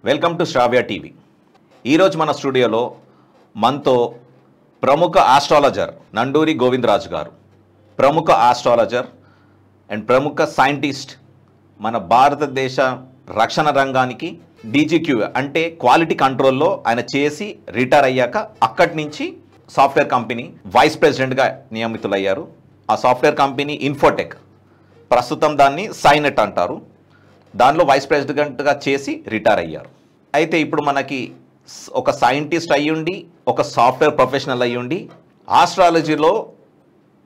Welcome to Sravya TV. ఈరోజు మన స్టూడియోలో మనతో ప్రముఖ ఆస్ట్రాలజర్ నండూరి గోవిందరాజు గారు, ప్రముఖ ఆస్ట్రాలజర్ అండ్ ప్రముఖ సైంటిస్ట్, మన భారతదేశ రక్షణ రంగానికి డీజీక్యూ అంటే క్వాలిటీ కంట్రోల్లో ఆయన చేసి రిటైర్ అయ్యాక అక్కడి నుంచి సాఫ్ట్వేర్ కంపెనీ వైస్ ప్రెసిడెంట్గా నియమితులయ్యారు. ఆ సాఫ్ట్వేర్ కంపెనీ ఇన్ఫోటెక్, ప్రస్తుతం దాన్ని సైనెట్ అంటారు. దానిలో వైస్ ప్రెసిడెంట్గా చేసి రిటైర్ అయ్యారు. అయితే ఇప్పుడు మనకి ఒక సైంటిస్ట్ అయ్యుండి, ఒక సాఫ్ట్వేర్ ప్రొఫెషనల్ అయ్యుండి ఆస్ట్రాలజీలో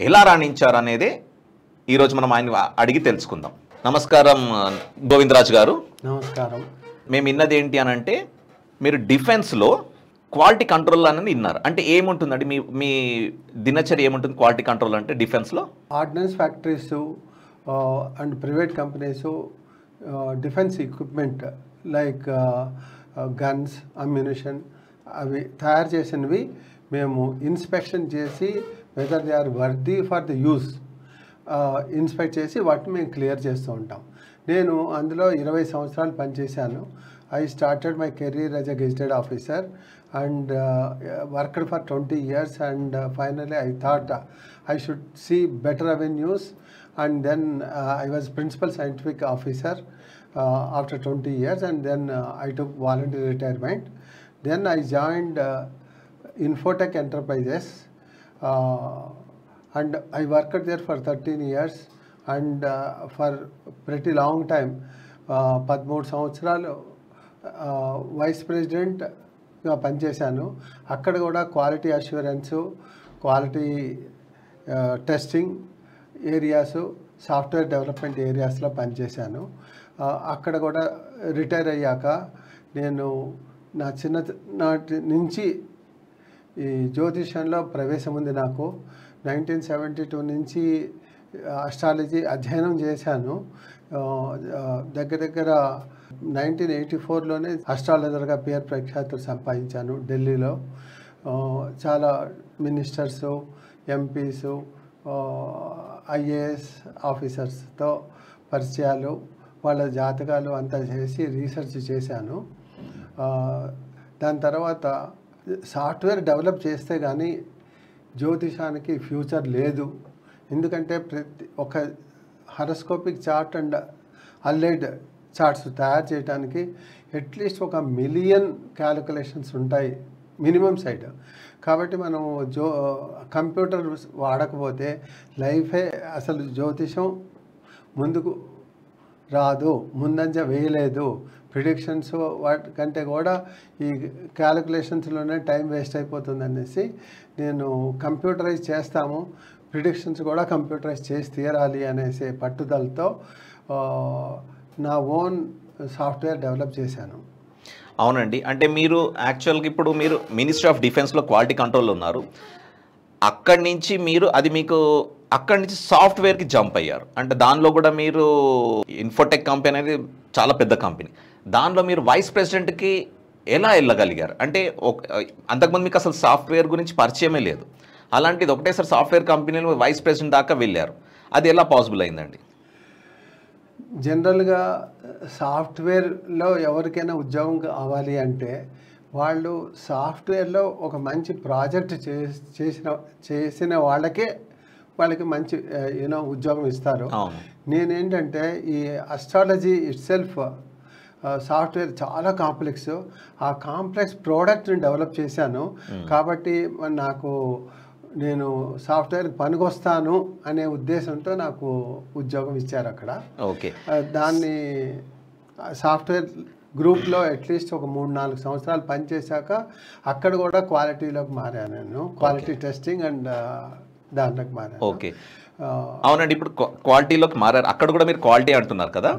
ఎలా రాణించారు అనేదే ఈరోజు మనం ఆయన అడిగి తెలుసుకుందాం. నమస్కారం గోవిందరాజు గారు. నమస్కారం. మేము విన్నది ఏంటి అని అంటే, మీరు డిఫెన్స్లో క్వాలిటీ కంట్రోల్ అని విన్నారు. అంటే ఏముంటుందండి మీ దినచర్య ఏముంటుంది క్వాలిటీ కంట్రోల్ అంటే డిఫెన్స్లో? Ordnance factories and private companies defence equipment like guns, ammunition అవి తయారు చేసినవి మేము ఇన్స్పెక్షన్ చేసి whether they are worthy for the use inspect చేసి వాటిని మేము క్లియర్ చేస్తూ ఉంటాం. నేను అందులో 20 సంవత్సరాలు పనిచేశాను. I started my career as a gazetted officer and worked for 20 years and finally I thought I should see better avenues and then I was principal scientific officer after 20 years and then I took voluntary retirement. Then I joined Infotech Enterprises and I worked there for 13 years and for pretty long time 13 సంవత్సరాలు vice ప్రెసిడెంట్గా పనిచేశాను. అక్కడ కూడా quality assurance, quality testing areas, software development ఏరియాస్లో పనిచేశాను. అక్కడ కూడా retire అయ్యాక నేను నా చిన్ననాటి నుంచి ఈ జ్యోతిష్యంలో ప్రవేశం ఉంది. నాకు 1972 నుంచి అస్ట్రాలజీ అధ్యయనం చేశాను. దగ్గర 1984లోనే అస్ట్రాలజర్గా పేరు ప్రఖ్యాతులు సంపాదించాను. ఢిల్లీలో చాలా మినిస్టర్సు, ఎంపీసు, ఐఏఎస్ ఆఫీసర్స్తో పరిచయాలు, వాళ్ళ జాతకాలు అంతా చేసి రీసెర్చ్ చేశాను. దాని తర్వాత సాఫ్ట్వేర్ డెవలప్ చేస్తే కానీ జ్యోతిషానికి ఫ్యూచర్ లేదు. ఎందుకంటే ఒక హరస్కోపిక్ చార్ట్ అండ్ అల్లైడ్ చార్ట్స్ తయారు చేయడానికి అట్లీస్ట్ 1 మిలియన్ క్యాలిక్యులేషన్స్ ఉంటాయి మినిమం సైడ్. కాబట్టి మనం కంప్యూటర్ వాడకపోతే లైఫే అసలు జ్యోతిషం ముందుకు రాదు, ముందంజ వేయలేదు. ప్రిడిక్షన్స్ వాటి కంటే కూడా ఈ క్యాలిక్యులేషన్స్లోనే టైం వేస్ట్ అయిపోతుంది అనేసి నేను కంప్యూటరైజ్ చేస్తాము, ప్రిడిక్షన్స్ కూడా కంప్యూటరైజ్ చేసి తీరాలి అనేసి పట్టుదలతో నా ఓన్ సాఫ్ట్వేర్ డెవలప్ చేశాను. అవునండి. అంటే మీరు యాక్చువల్గా ఇప్పుడు మీరు మినిస్ట్రీ ఆఫ్ డిఫెన్స్లో క్వాలిటీ కంట్రోల్ ఉన్నారు. అక్కడి నుంచి మీరు అక్కడి నుంచి సాఫ్ట్వేర్కి జంప్ అయ్యారు. అంటే దానిలో కూడా మీరు ఇన్ఫోటెక్ కంపెనీ అనేది చాలా పెద్ద కంపెనీ, దానిలో మీరు వైస్ ప్రెసిడెంట్కి ఎలా వెళ్ళగలిగారు? అంటే అంతకుముందు మీకు అసలు సాఫ్ట్వేర్ గురించి పరిచయమే లేదు. అలాంటిది ఒకటేసారి సాఫ్ట్వేర్ కంపెనీలో వైస్ ప్రెసిడెంట్ దాకా వెళ్ళారు. అది ఎలా పాసిబుల్ అయిందండి? జనరల్గా సాఫ్ట్వేర్లో ఎవరికైనా ఉద్యోగం కావాలి అంటే వాళ్ళు సాఫ్ట్వేర్లో ఒక మంచి ప్రాజెక్ట్ చేసిన వాళ్ళకి మంచి ఉద్యోగం ఇస్తారు. నేనేంటంటే ఈ అస్ట్రాలజీ ఇట్సెల్ఫ్ సాఫ్ట్వేర్ చాలా కాంప్లెక్స్. ఆ కాంప్లెక్స్ ప్రోడక్ట్ని డెవలప్ చేశాను. కాబట్టి నేను సాఫ్ట్వేర్కి పనికొస్తాను అనే ఉద్దేశంతో నాకు ఉద్యోగం ఇచ్చారు అక్కడ. ఓకే. దాన్ని సాఫ్ట్వేర్ గ్రూప్లో అట్లీస్ట్ ఒక 3-4 సంవత్సరాలు పనిచేశాక అక్కడ కూడా క్వాలిటీలోకి మారాను. నేను క్వాలిటీ టెస్టింగ్ అండ్ దాంట్లోకి మారాను. ఓకే, అవునండి. ఇప్పుడు క్వాలిటీలోకి మారారు, అక్కడ కూడా మీరు క్వాలిటీ అంటున్నారు కదా.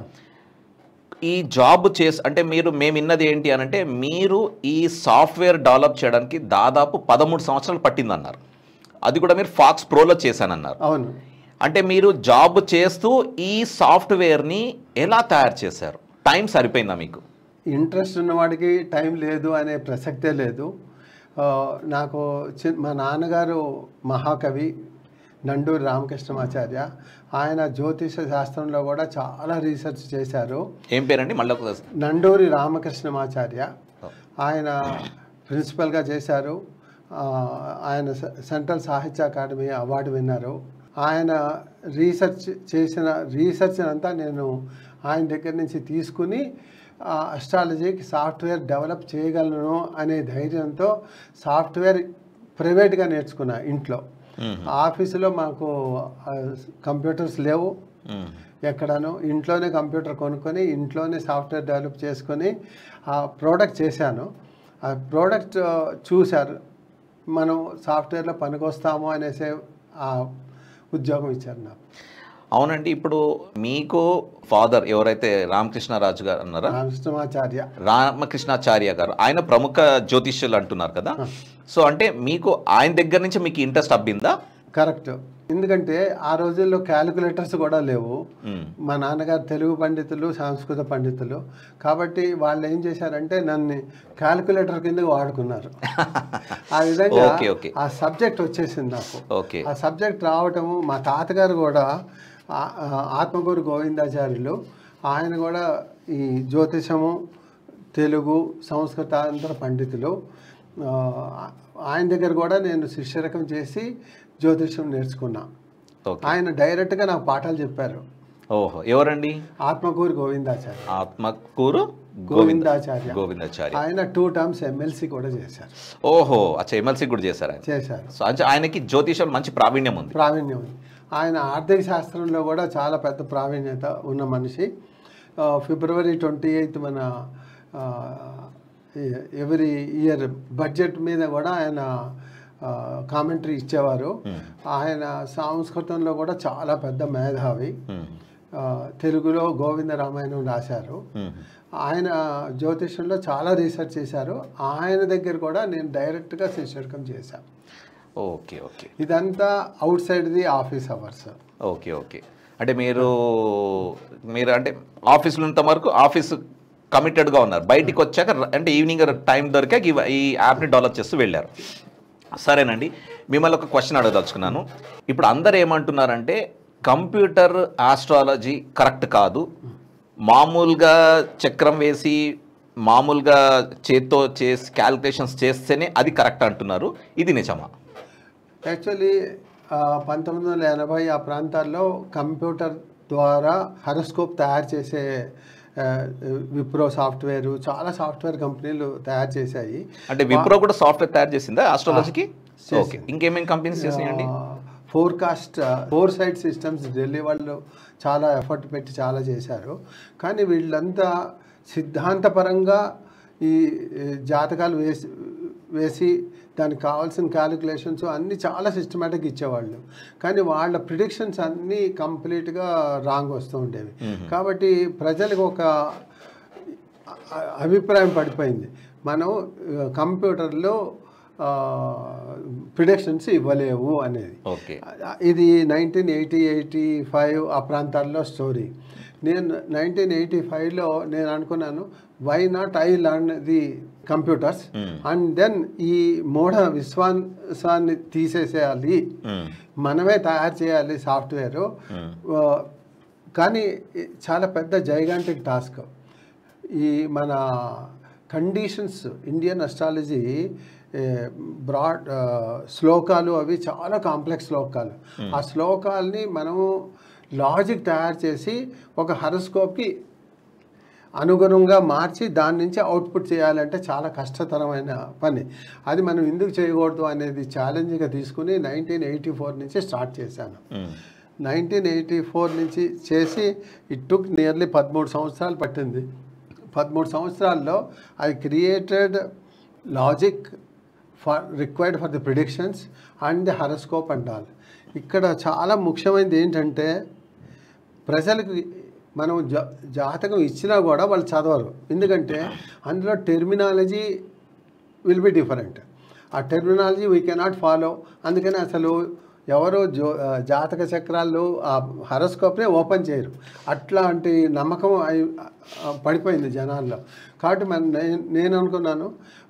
ఈ జాబ్ అంటే మేము విన్నది ఏంటి అని అంటే, మీరు ఈ సాఫ్ట్వేర్ డెవలప్ చేయడానికి దాదాపు 13 సంవత్సరాలు పట్టిందన్నారు. అది కూడా మీరు ఫాక్స్ ప్రోలో చేశానన్నారు. అవును. అంటే మీరు జాబ్ చేస్తూ ఈ సాఫ్ట్వేర్ని ఎలా తయారు చేశారు? టైం సరిపోయిందా మీకు? ఇంట్రెస్ట్ ఉన్నవాడికి టైం లేదు అనే ప్రసక్తే లేదు. నాకు మా నాన్నగారు మహాకవి, నండూరి రామకృష్ణమాచార్య. ఆయన జ్యోతిష శాస్త్రంలో కూడా చాలా రీసెర్చ్ చేశారు. ఏం పేరండి మళ్ళీ? నండూరి రామకృష్ణమాచార్య. ఆయన ప్రిన్సిపల్గా చేశారు. ఆయన సెంట్రల్ సాహిత్య అకాడమీ అవార్డు విన్నారు. ఆయన రీసెర్చ్ అంతా నేను ఆయన దగ్గర నుంచి తీసుకుని అస్ట్రాలజీకి సాఫ్ట్వేర్ డెవలప్ చేయగలను అనే ధైర్యంతో సాఫ్ట్వేర్ ప్రైవేట్గా నేర్చుకున్నా ఇంట్లో. ఆఫీసులో మాకు కంప్యూటర్స్ లేవు ఎక్కడను. ఇంట్లోనే కంప్యూటర్ కొనుక్కొని ఇంట్లోనే సాఫ్ట్వేర్ డెవలప్ చేసుకొని ఆ ప్రోడక్ట్ చేశాను. ఆ ప్రోడక్ట్ చూశారు, మనం సాఫ్ట్వేర్లో పనికొస్తాము అనేసి ఆ ఉద్యోగం ఇచ్చారు నాకు. అవునండి. ఇప్పుడు మీకు ఫాదర్ ఎవరైతే రామకృష్ణరాజు గారు అన్నారా, రామకృష్ణాచార్య గారు, ఆయన ప్రముఖ జ్యోతిష్యులు అంటున్నారు కదా. సో అంటే మీకు ఆయన దగ్గర నుంచి మీకు ఇంట్రెస్ట్ అబ్బిందా? కరెక్ట్. ఎందుకంటే ఆ రోజుల్లో క్యాలిక్యులేటర్స్ కూడా లేవు. మా నాన్నగారు తెలుగు పండితులు, సంస్కృత పండితులు, కాబట్టి వాళ్ళు ఏం చేశారంటే నన్ను క్యాలిక్యులేటర్ కింద వాడుకున్నారు. ఆ విధంగా ఆ సబ్జెక్ట్ వచ్చేసింది నాకు. ఆ సబ్జెక్ట్ రావటము, మా తాతగారు కూడా ఆత్మకూరు గోవిందాచార్యులు, ఆయన కూడా ఈ జ్యోతిషము, తెలుగు, సంస్కృత అంతర పండితులు. ఆయన దగ్గర కూడా నేను శిష్యరకం చేసి జ్యోతిషం నేర్చుకున్నా. ఆయన డైరెక్ట్గా నాకు పాఠాలు చెప్పారు. ఓహో, ఎవరండి? ఆత్మకూరు గోవిందాచార్య. ఆత్మకూరు గోవిందాచార్య. ఆయన 2 టర్మ్స్ ఎమ్మెల్సీ కూడా చేశారు. ఓహో, అచ్చా, ఎమ్మెల్సీ కూడా చేశారు. సో ఆయనకి జ్యోతిషం మంచి ప్రావీణ్యం ఉంది. ఆయన ఆర్థిక శాస్త్రంలో కూడా చాలా పెద్ద ప్రావీణ్యత ఉన్న మనిషి. ఫిబ్రవరి 28 మన ఎవ్రీ ఇయర్ బడ్జెట్ మీద కూడా ఆయన కామెంటరీ ఇచ్చేవారు. ఆయన సంస్కృతంలో కూడా చాలా పెద్ద మేధావి. తెలుగులో గోవింద రామాయణం రాశారు. ఆయన జ్యోతిష్యంలో చాలా రీసెర్చ్ చేశారు. ఆయన దగ్గర కూడా నేను డైరెక్ట్గా శిష్యర్కం చేశాను. ఓకే. ఇదంతా out side the office hours. Okay. అంటే మీరు అంటే ఆఫీస్లో ఉన్నంత వరకు ఆఫీస్ కమిటెడ్గా ఉన్నారు. బయటికి వచ్చాక అంటే ఈవినింగ్ టైం దొరికాక ఈ యాప్ని డెవలప్ చేస్తూ వెళ్ళారు. సరేనండి, మిమ్మల్ని ఒక క్వశ్చన్ అడగదలుచుకున్నాను. ఇప్పుడు అందరు ఏమంటున్నారంటే కంప్యూటర్ ఆస్ట్రాలజీ కరెక్ట్ కాదు, మామూలుగా చక్రం వేసి మామూలుగా చేత్తో చేసి క్యాలిక్యులేషన్స్ చేస్తేనే అది కరెక్ట్ అంటున్నారు. ఇది నిజమా? యాక్చువల్లీ 1980 ఆ ప్రాంతాల్లో కంప్యూటర్ ద్వారా హరోస్కోప్ తయారు చేసే విప్రో సాఫ్ట్వేర్, చాలా సాఫ్ట్వేర్ కంపెనీలు తయారు చేశాయి. అంటే విప్రో కూడా సాఫ్ట్వేర్ తయారు చేసిందా ఆస్ట్రాలజీకి? ఓకే. ఇంకేమేమి కంపెనీస్ చేసాయండి? ఫోర్ సైట్ సిస్టమ్స్ ఢిల్లీ వాళ్ళు చాలా ఎఫర్ట్ పెట్టి చాలా చేశారు. కానీ వీళ్ళంతా సిద్ధాంతపరంగా ఈ జాతకాలు వేసి దానికి కావాల్సిన క్యాలిక్యులేషన్స్ అన్నీ చాలా సిస్టమేటిక్గా ఇచ్చేవాళ్ళు. కానీ వాళ్ళ ప్రిడిక్షన్స్ అన్నీ కంప్లీట్గా రాంగ్ వస్తూ ఉండేవి. కాబట్టి ప్రజలకు ఒక అభిప్రాయం పడిపోయింది, మనం కంప్యూటర్లో ప్రిడిక్షన్స్ ఇవ్వలేవు అనేది. ఇది 1985 ఆ ప్రాంతాల్లో స్టోరీ. నేను 1985లో నేను అనుకున్నాను, why not I learn the computers and then ఈ మూఢ విశ్వాసాన్ని తీసేసేయాలి, మనమే తయారు చేయాలి సాఫ్ట్వేరు. కానీ చాలా పెద్ద జైగాంటిక్ టాస్క్. ఈ మన కండిషన్స్, ఇండియన్ అస్ట్రాలజీ బ్రాడ్ శ్లోకాలు అవి చాలా కాంప్లెక్స్ శ్లోకాలు. ఆ శ్లోకాలని మనము లాజిక్ తయారు చేసి ఒక హరోస్కోప్కి అనుగుణంగా మార్చి దాని నుంచి అవుట్పుట్ చేయాలంటే చాలా కష్టతరమైన పని. అది మనం ఎందుకు చేయకూడదు అనేది ఛాలెంజ్గా తీసుకుని 1984 నుంచి స్టార్ట్ చేశాను. 1984 నుంచి చేసి ఇట్ టుక్ నియర్లీ 13 సంవత్సరాలు పట్టింది. 13 సంవత్సరాల్లో I created logic required for the predictions and the horoscope and all. ఇక్కడ చాలా ముఖ్యమైనది ఏంటంటే, ప్రజలకు మనం జాతకం ఇచ్చినా కూడా వాళ్ళు చదవరు. ఎందుకంటే అందులో టెర్మినాలజీ విల్ బి డిఫరెంట్. ఆ టెర్మినాలజీ వీ కెనాట్ ఫాలో. అందుకని అసలు ఎవరు జాతక చక్రాలు ఆ హరోస్కోప్నే ఓపెన్ చేయరు. అట్లాంటి నమ్మకం పడిపోయింది జనాల్లో. కాబట్టి నేను అనుకున్నాను,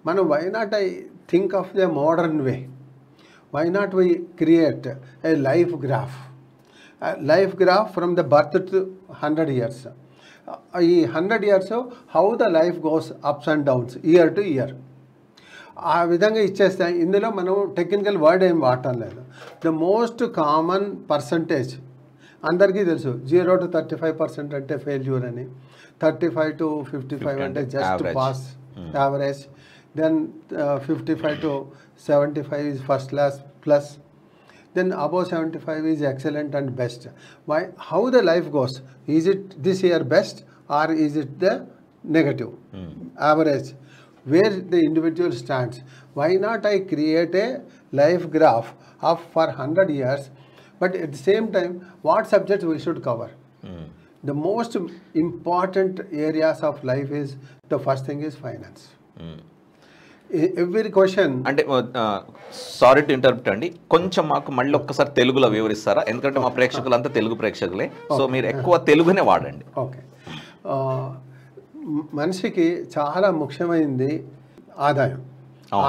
మనం why not I think of the modern way. why not we create a life graph? A life graph from the birth to 100 years. ఈ 100 years how the life goes ups and downs year to year. ఆ విధంగా ఇచ్చేస్తే ఇందులో మనం technical word ఏం వాడటం లేదు. The most common percentage అందరికీ తెలుసు 0 to 35% అంటే ఫెయిల్యూర్ అని, 35 to 55 అంటే just pass average, then 55 to 75 is first class plus, then above 75 is excellent and best. Why? How the life goes? Is it this year best or is it the negative average? Where the individual stands? Why not I create a life graph of for 100 years, but at the same time what subjects we should cover? The most important areas of life is, the first thing is finance. Every question అంటే sorry to interrupt అండి, కొంచెం మాకు మళ్ళీ ఒక్కసారి తెలుగులో వివరిస్తారా? ఎందుకంటే మా ప్రేక్షకులంతా తెలుగు ప్రేక్షకులే, సో మీరు ఎక్కువ తెలుగునే వాడండి. ఓకే. మనిషికి చాలా ముఖ్యమైనది ఆదాయం.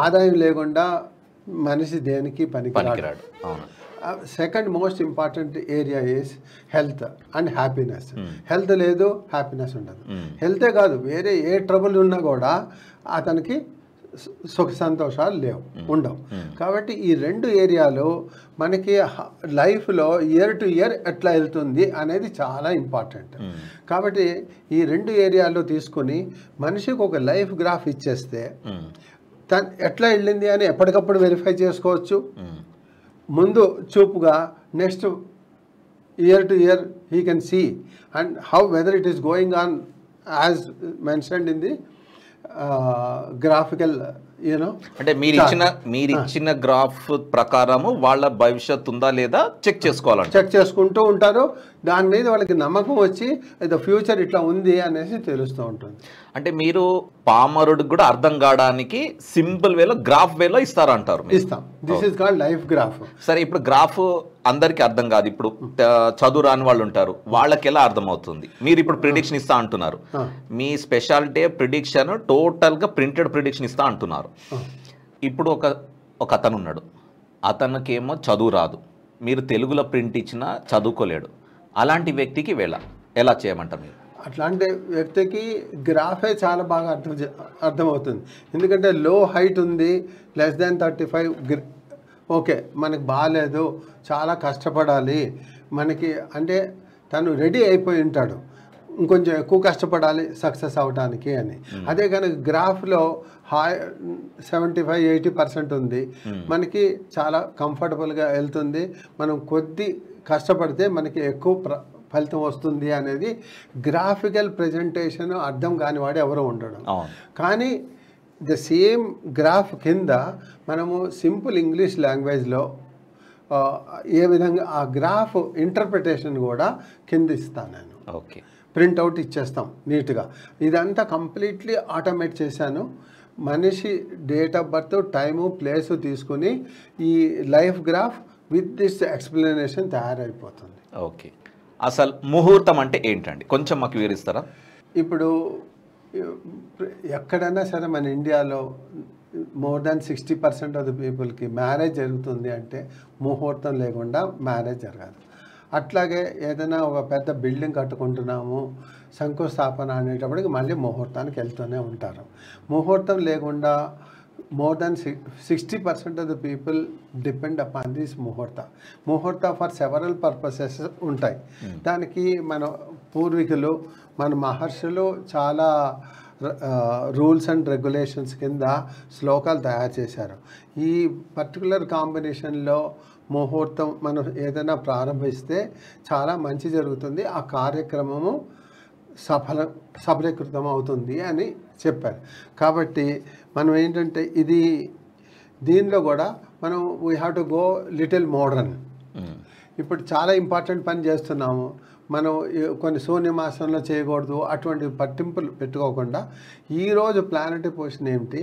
ఆదాయం లేకుండా మనిషి దేనికి పనికిరాడు. Second most important area is health and happiness. Health లేదు, హ్యాపీనెస్ ఉండదు. హెల్తే కాదు, వేరే ఏ ట్రబుల్ ఉన్నా కూడా అతనికి సుఖ సంతోషాలు ఉండవు. కాబట్టి ఈ రెండు ఏరియాలు మనకి లైఫ్లో ఇయర్ టు ఇయర్ ఎట్లా వెళ్తుంది అనేది చాలా ఇంపార్టెంట్. కాబట్టి ఈ రెండు ఏరియాలో తీసుకుని మనిషికి ఒక లైఫ్ గ్రాఫ్ ఇచ్చేస్తే తను ఎట్లా వెళ్ళింది అని ఎప్పటికప్పుడు వెరిఫై చేసుకోవచ్చు. ముందు చూపుగా next year to year he can see and how whether it is going on as mentioned in the graphical you know. అంటే మీరు ఇచ్చిన గ్రాఫ్ ప్రకారము వాళ్ళ భవిష్యత్తు ఉందా లేదా చెక్ చేసుకోవాలంటే చెక్ చేసుకుంటూ ఉంటారు. దాని మీద వాళ్ళకి నమ్మకం వచ్చి ఫ్యూచర్ ఇట్లా ఉంది అనేసి తెలుస్తూ ఉంటుంది. అంటే మీరు పామరుడికి కూడా అర్థం కావడానికి సింపుల్ వేలో గ్రాఫ్ వేలో ఇస్తారంటారు. ఇస్తాం. This is called life graph. సరే, ఇప్పుడు గ్రాఫ్ అందరికి అర్థం కాదు, ఇప్పుడు చదువు రాని వాళ్ళు ఉంటారు, వాళ్ళకి ఎలా అర్థం అవుతుంది? మీరు ఇప్పుడు ప్రిడిక్షన్ ఇస్తా అంటున్నారు, మీ స్పెషాలిటీ ప్రిడిక్షన్ టోటల్ గా ప్రింటెడ్ ప్రిడిక్షన్ ఇస్తా అంటున్నారు. ఇప్పుడు ఒక అతను ఉన్నాడు, అతనికేమో చదువు రాదు, మీరు తెలుగులో ప్రింట్ ఇచ్చినా చదువుకోలేడు, అలాంటి వ్యక్తికి ఎలా చేయమంటారు మీరు? అట్లాంటి వ్యక్తికి గ్రాఫే చాలా బాగా అర్థమవుతుంది. ఎందుకంటే లో హైట్ ఉంది, లెస్ దాన్ 35, ఓకే మనకి బాగాలేదు, చాలా కష్టపడాలి మనకి అంటే తను రెడీ అయిపోయి ఉంటాడు, ఇంకొంచెం ఎక్కువ కష్టపడాలి సక్సెస్ అవడానికి అని. అదే కనుక గ్రాఫ్లో 75-80% ఉంది, మనకి చాలా కంఫర్టబుల్గా వెళ్తుంది, మనం కొద్ది కష్టపడితే మనకి ఎక్కువ ఫలితం వస్తుంది అనేది గ్రాఫికల్ ప్రజెంటేషన్ అర్థం కానివాడు ఎవరో ఉండడం. కానీ ద సేమ్ గ్రాఫ్ కింద మనము సింపుల్ ఇంగ్లీష్ లాంగ్వేజ్లో ఏ విధంగా ఆ గ్రాఫ్ ఇంటర్ప్రిటేషన్ కూడా కింద ఇస్తాను నేను. ఓకే, ప్రింట్అవుట్ ఇచ్చేస్తాం నీట్గా. ఇదంతా కంప్లీట్లీ ఆటోమేట్ చేశాను. మనిషి date of birth, time, place తీసుకుని ఈ life graph with this explanation తయారైపోతుంది. ఓకే, అసలు ముహూర్తం అంటే ఏంటండి, కొంచెం మాకు వివరిస్తారా? ఇప్పుడు ఎక్కడైనా సరే మన ఇండియాలో మోర్ దాన్ 60% ఆఫ్ ద పీపుల్కి మ్యారేజ్ జరుగుతుంది అంటే ముహూర్తం లేకుండా మ్యారేజ్ జరగదు. అట్లాగే ఏదైనా ఒక పెద్ద బిల్డింగ్ కట్టుకుంటున్నాము, శంకుస్థాపన అనేటప్పటికి మళ్ళీ ముహూర్తానికి వెళ్తూనే ఉంటారు. ముహూర్తం లేకుండా more than 60% of the people depend upon this ముహూర్త ఫర్ సెవరల్ పర్పసెస్ ఉంటాయి. దానికి మన పూర్వీకులు, మన మహర్షులు చాలా రూల్స్ అండ్ రెగ్యులేషన్స్ కింద శ్లోకాలు తయారు చేశారు. ఈ పర్టికులర్ కాంబినేషన్లో ముహూర్తం మనం ఏదైనా ప్రారంభిస్తే చాలా మంచి జరుగుతుంది, ఆ కార్యక్రమము సఫలీకృతం అవుతుంది అని చెప్పారు. కాబట్టి మనం ఏంటంటే దీనిలో కూడా మనం we have to go little modern. ఇప్పుడు చాలా ఇంపార్టెంట్ పని చేస్తున్నాము, మనం కొన్ని శూన్యమాసంలో చేయకూడదు, అటువంటి పట్టింపులు పెట్టుకోకుండా ఈరోజు ప్లానెటరీ పొజిషన్ ఏమిటి,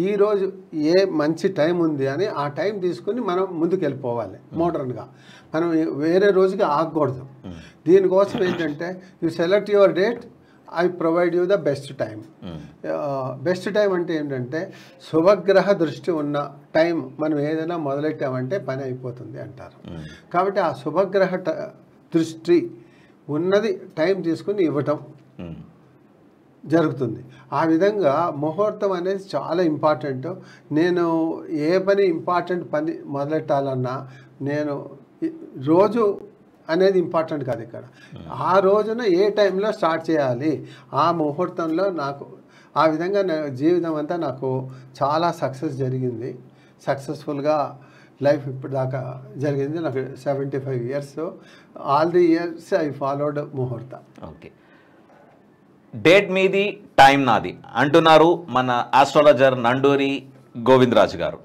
ఈరోజు ఏ మంచి టైం ఉంది అని ఆ టైం తీసుకుని మనం ముందుకు వెళ్ళిపోవాలి మోడర్న్గా. మనం వేరే రోజుకి ఆగకూడదు. దీనికోసం ఏంటంటే you select your date I provide you the best time. Best time అంటే ఏంటంటే శుభగ్రహ దృష్టి ఉన్న టైం మనం ఏదైనా మొదలెట్టామంటే పని అయిపోతుంది అంటారు. కాబట్టి ఆ శుభగ్రహ దృష్టి ఉన్నది టైం తీసుకుని ఇవ్వటం జరుగుతుంది. ఆ విధంగా ముహూర్తం అనేది చాలా ఇంపార్టెంట్. నేను ఏ పని ఇంపార్టెంట్ పని మొదలెట్టాలన్నా నేను రోజు అనేది ఇంపార్టెంట్ కాదు. ఇక్కడ ఆ రోజున ఏ టైంలో స్టార్ట్ చేయాలి, ఆ ముహూర్తంలో నాకు ఆ విధంగా జీవితం అంతా నాకు చాలా సక్సెస్ జరిగింది. సక్సెస్ఫుల్గా లైఫ్ ఇప్పుడు దాకా జరిగింది. నాకు 75 years. All the years I followed ముహూర్త. ఓకే, డేట్ మీది టైం నాది అంటున్నారు మన ఆస్ట్రాలజర్ నండూరి గోవిందరాజు గారు.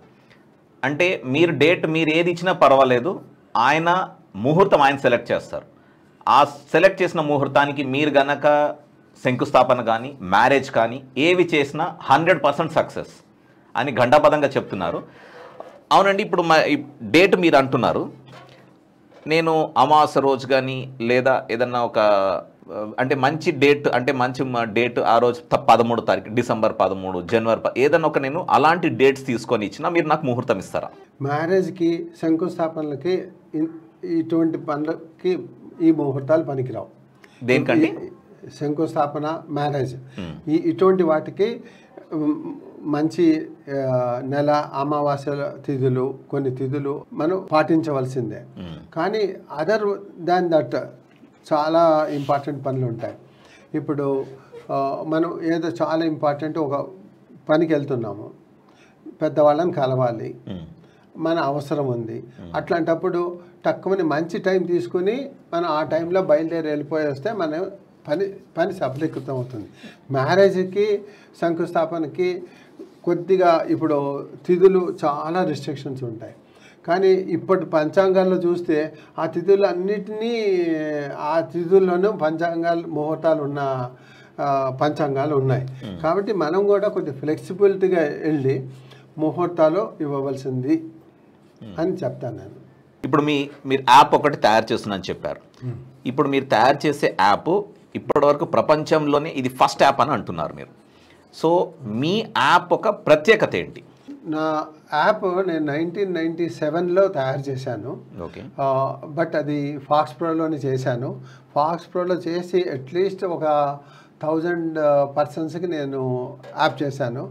అంటే మీరు డేట్ మీరు ఏది ఇచ్చినా పర్వాలేదు, ఆయన ముహూర్తం ఆయన సెలెక్ట్ చేస్తారు. ఆ సెలెక్ట్ చేసిన ముహూర్తానికి మీరు గనక శంకుస్థాపన కానీ మ్యారేజ్ కానీ ఏవి చేసినా 100% సక్సెస్ అని ఘంటాపదంగా చెప్తున్నారు. అవునండి, ఇప్పుడు డేట్ మీరు అంటున్నారు, నేను అమావాస్య రోజు కానీ లేదా ఏదన్నా ఒక అంటే మంచి డేట్ అంటే మంచి డేట్ ఆ రోజు 13వ తారీఖు, డిసెంబర్ 13, జనవరి ఏదన్నా ఒక నేను అలాంటి డేట్స్ తీసుకొని ఇచ్చినా మీరు నాకు ముహూర్తం ఇస్తారా? మ్యారేజ్కి శంకుస్థాపనలకి ఇటువంటి పనులకి ఈ ముహూర్తాలు పనికిరావు. దేనికండి? శంకుస్థాపన, మ్యారేజ్ ఇటువంటి వాటికి మంచి నెల, అమావాస్య తిథులు, కొన్ని తిథులు మనం పాటించవలసిందే. కానీ అదర్ దాన్ దట్ చాలా ఇంపార్టెంట్ పనులు ఉంటాయి. ఇప్పుడు మనం ఏదో చాలా ఇంపార్టెంట్ ఒక పనికి వెళ్తున్నాము, పెద్దవాళ్ళని కలవాలి, మన అవసరం ఉంది. అట్లాంటప్పుడు తక్కువని మంచి టైం తీసుకుని మనం ఆ టైంలో బయలుదేరి వెళ్ళిపోయి వస్తే మనం పని సఫలీకృతం అవుతుంది. మ్యారేజ్కి శంకుస్థాపనకి కొద్దిగా ఇప్పుడు తిథులు చాలా రిస్ట్రిక్షన్స్ ఉంటాయి. కానీ ఇప్పటి పంచాంగాల్లో చూస్తే ఆ తిథులు అన్నిటినీ ఆ తిథుల్లోనూ పంచాంగాలు ముహూర్తాలు ఉన్న పంచాంగాలు ఉన్నాయి. కాబట్టి మనం కూడా కొద్దిగా ఫ్లెక్సిబిలిటీగా వెళ్ళి ముహూర్తాలు ఇవ్వవలసింది అని చెప్తాను నేను. ఇప్పుడు మీరు యాప్ ఒకటి తయారు చేస్తున్నాను చెప్పారు. ఇప్పుడు మీరు తయారు చేసే యాప్ ఇప్పటివరకు ప్రపంచంలోనే ఇది ఫస్ట్ యాప్ అని అంటున్నారు మీరు. సో మీ యాప్ ఒక ప్రత్యేకత ఏంటి? నా యాప్ నేను 1997లో తయారు చేశాను. ఓకే, బట్ అది ఫాక్స్ ప్రోలోనే చేశాను. ఫాక్స్ ప్రోలో చేసి అట్లీస్ట్ ఒక 1000 పర్సన్స్కి నేను యాప్ చేశాను.